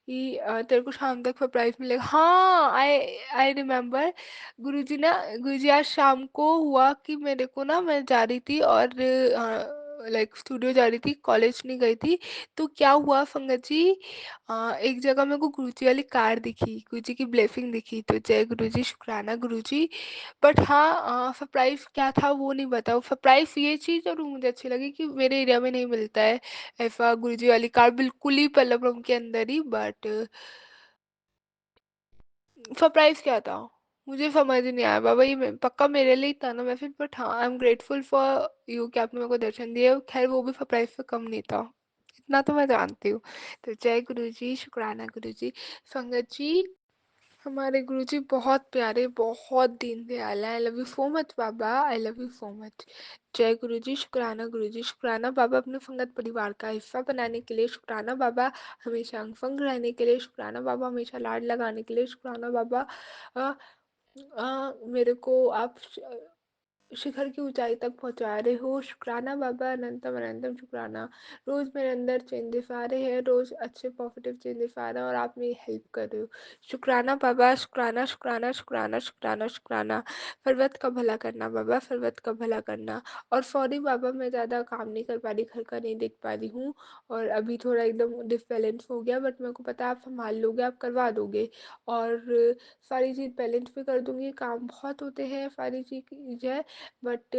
तेरे को शाम तक सरप्राइज मिलेगा। हाँ, आई आई रिमेम्बर। गुरुजी आज शाम को हुआ कि मेरे को ना, मैं जा रही थी और लाइक स्टूडियो जा रही थी, कॉलेज नहीं गई थी। तो क्या हुआ संगत जी, एक जगह मेरे को गुरुजी वाली कार दिखी, गुरुजी की ब्लेसिंग दिखी। तो जय गुरुजी, शुक्राना गुरुजी। बट हाँ, सरप्राइज क्या था वो नहीं बताओ। सरप्राइज ये चीज़ और मुझे अच्छी लगी कि मेरे एरिया में नहीं मिलता है ऐसा गुरुजी वाली कार, बिल्कुल ही पल्लवरम के अंदर ही। बट सरप्राइज क्या था मुझे समझ नहीं आया बाबा, ये पक्का मेरे लिए ही था ना मैसेज। बट हाँ, I am grateful for you कि आपने मेरे को दर्शन दिए। खैर वो भी सरप्राइज से कम नहीं था, इतना तो मैं जानती हूँ। तो जय गुरुजी, शुक्राना गुरुजी। संगत जी, हमारे गुरुजी बहुत प्यारे, बहुत दीनदयाल है। I love you so much Baba, I love you so much. जय गुरुजी, शुक्राना गुरुजी, शुक्राना बाबा अपने संगत परिवार का हिस्सा बनाने के लिए, शुक्राना बाबा हमेशा अंग रहने के लिए, शुक्राना बाबा हमेशा लाड लगाने के लिए, शुक्राना बाबा अ, मेरे को आप शिखर की ऊंचाई तक पहुंचा रहे हो। शुक्राना बाबा, अनंतम अनंतम शुक्राना। रोज मेरे अंदर चेंजेस आ रहे हैं, रोज अच्छे पॉजिटिव चेंजेस आ रहे हैं और आप मेरी हेल्प कर रहे हो। शुक्राना बाबा, शुक्राना शुक्राना शुक्राना शुक्राना शुक्राना। फरवत का भला करना बाबा, फरवत का भला करना। और सॉरी बाबा, मैं ज़्यादा काम नहीं कर पा रही, घर का नहीं देख पा रही हूँ और अभी थोड़ा एकदम डिसबैलेंस हो गया। बट मेरे को पता है आप संभाल लोगे, आप करवा दोगे। और सारी चीज़ बैलेंस भी कर दूंगी। काम बहुत होते हैं, सारी चीज़ है, बट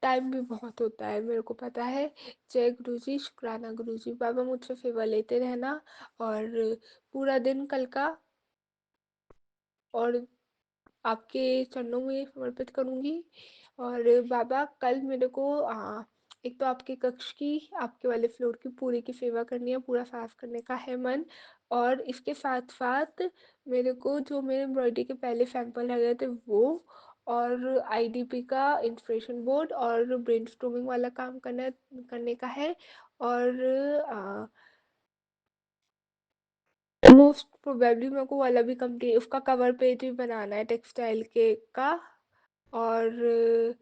टाइम भी बहुत होता है, मेरे को पता है। जय गुरुजी, शुक्राना गुरुजी। बाबा मुझसे फेवर लेते रहना और पूरा दिन कल का और आपके चरणों में समर्पित करूँगी। और बाबा कल मेरे को एक तो आपके कक्ष की, आपके वाले फ्लोर की पूरी की सेवा करनी है, पूरा साफ करने का है मन। और इसके साथ साथ मेरे को जो मेरे एम्ब्रॉयडरी के पहले सैंपल रह गए थे वो, और आईडीपी का इंस्पिरेशन बोर्ड और ब्रेनस्टॉर्मिंग वाला काम करने का है। और मोस्ट प्रोबेबली मेरे को वाला भी कंप्लीट, उसका कवर पेज भी बनाना है टेक्सटाइल के का। और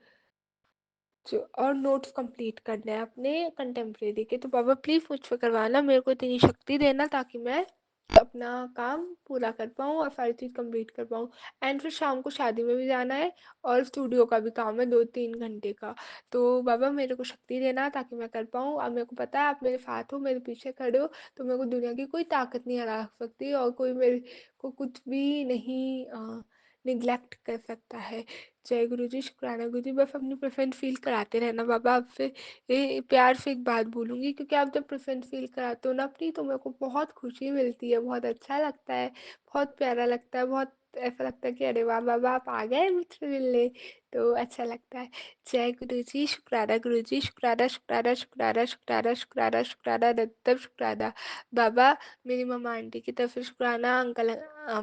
और नोट्स कंप्लीट करना है अपने कंटेम्प्रेरी के। तो बाबा प्लीज़ मुझ पे करवाना, मेरे को इतनी शक्ति देना ताकि मैं अपना काम पूरा कर पाऊँ और सारी चीज़ कंप्लीट कर पाऊँ। एंड फिर शाम को शादी में भी जाना है और स्टूडियो का भी काम है 2-3 घंटे का। तो बाबा मेरे को शक्ति देना ताकि मैं कर पाऊँ। अब मेरे को पता है आप मेरे साथ हो, मेरे पीछे खड़े हो, तो मेरे को दुनिया की कोई ताकत नहीं हरा सकती और कोई मेरे को कुछ भी नहीं निग्लेक्ट कर सकता है। जय गुरु जी, शुक्राना गुरु जी। बस अपनी प्रेजेंट फील कराते रहना बाबा। आपसे ये प्यार से एक बात बोलूँगी, क्योंकि आप जब प्रेजेंट फील कराते हो ना अपनी, तो मेरे को बहुत खुशी मिलती है, बहुत अच्छा लगता है, बहुत प्यारा लगता है, बहुत ऐसा लगता है कि अरे वाह बाबा आप आ गए मुझसे मिलने, तो अच्छा लगता है। जय गुरु जी, शुक्राना गुरु जी, शुक्राना शुक्राना शुक्राना शुक्राना शुक्राना शुक्राना अनंतम शुक्राना। बाबा मेरी मम्मा आंटी की तरफ से शुक्राना, अंकल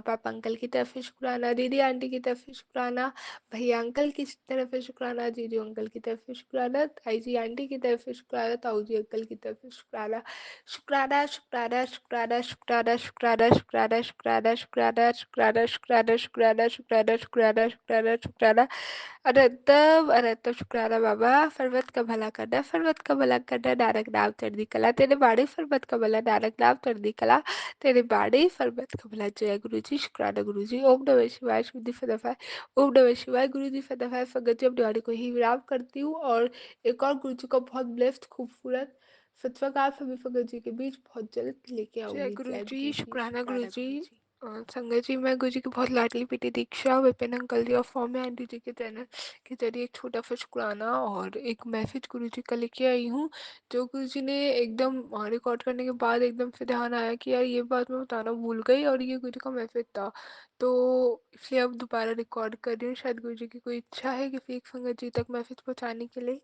पापा अंकल की तरफ से शुक्राना, दीदी आंटी की तरफ से शुक्राना, भैया अंकल की तरफ से शुक्राना, जीजू अंकल की तरफ से शुक्राना, ताई जी आंटी की तरफ से शुक्राना, ताऊ जी अंकल की तरफ से शुक्राना। शुक्राना शुक्राना शुक्राना शुक्राना शुक्राना शुक्राना शुक्राना शुक्राना शुक्राना शुक्राना शुक्राना शुक्राना शुक्राना शुक्राना शुक्राना। अरत्तब अरत्तब शुक्राना बाबा, पर्वत का भला करना, पर्वत का भला करना, नानक नाम चढ़दी कला, तेरे बाड़े पर्वत का भला, नानक नाम चढ़दी कला, तेरे बाड़े पर्वत का भला। जय गुरु जी, शुक्राना गुरु जी। ओम नमः शिवाय, शुद्ध फतफाय। ओम नमः शिवाय, गुरु जी फतफाय। संगत जी, अपनी वाणी को ही विराम करती हूँ और एक और गुरु जी का बहुत ब्लेस्ड खूबसूरत फतवा सभी संगत जी के बीच बहुत जल्द लेके आऊंगी। जय गुरु जी, शुक्राना गुरु जी। संगत जी, मैं गुरु जी की बहुत लाडली बेटी दीक्षा विपिन अंकल जी और फॉर्म में आंटी जी के चैनल के जरिए एक छोटा सा शुक्राना और एक मैसेज गुरु जी का लेके आई हूँ, जो गुरु जी ने एकदम रिकॉर्ड करने के बाद एकदम से ध्यान आया कि यार ये बात मैं बताना भूल गई और ये गुरु जी का मैसेज था, तो इसलिए अब दोबारा रिकॉर्ड कर रही हूँ। शायद गुरु जी की कोई इच्छा है किसी एक संगत जी तक मैसेज पहुँचाने के लिए।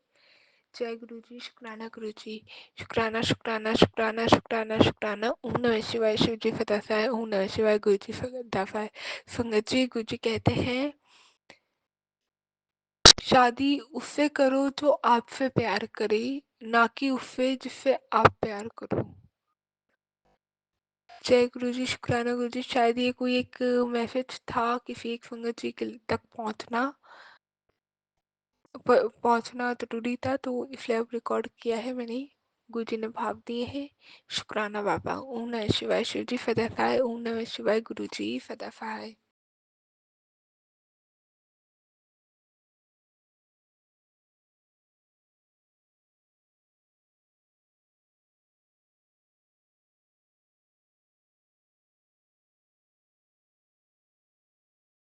जय गुरु जी, शुक्राना गुरु जी। शुक्राना शुक्राना शुक्राना शुक्राना शुक्राना। ओम नमः शिवाय, शिव जी फतफाय। ओम नमः शिवाय, गुरु जी फतफाय। संगत जी, गुरु जी कहते हैं शादी उससे करो जो आपसे प्यार करे, ना कि उससे जिससे आप प्यार करो। जय गुरु जी, शुक्राना गुरु जी। शायद ये कोई एक मैसेज था किसी एक संगत जी तक पहुंचना जरूरी था, तो इसलिए अब रिकॉर्ड किया है मैंने। गुरु जी ने भाव दिए हैं। शुक्राना बाबा। ओम नमः शिवाय, शिव जी फतफाय। ओम नमः शिवाय, गुरु जी फतफाय।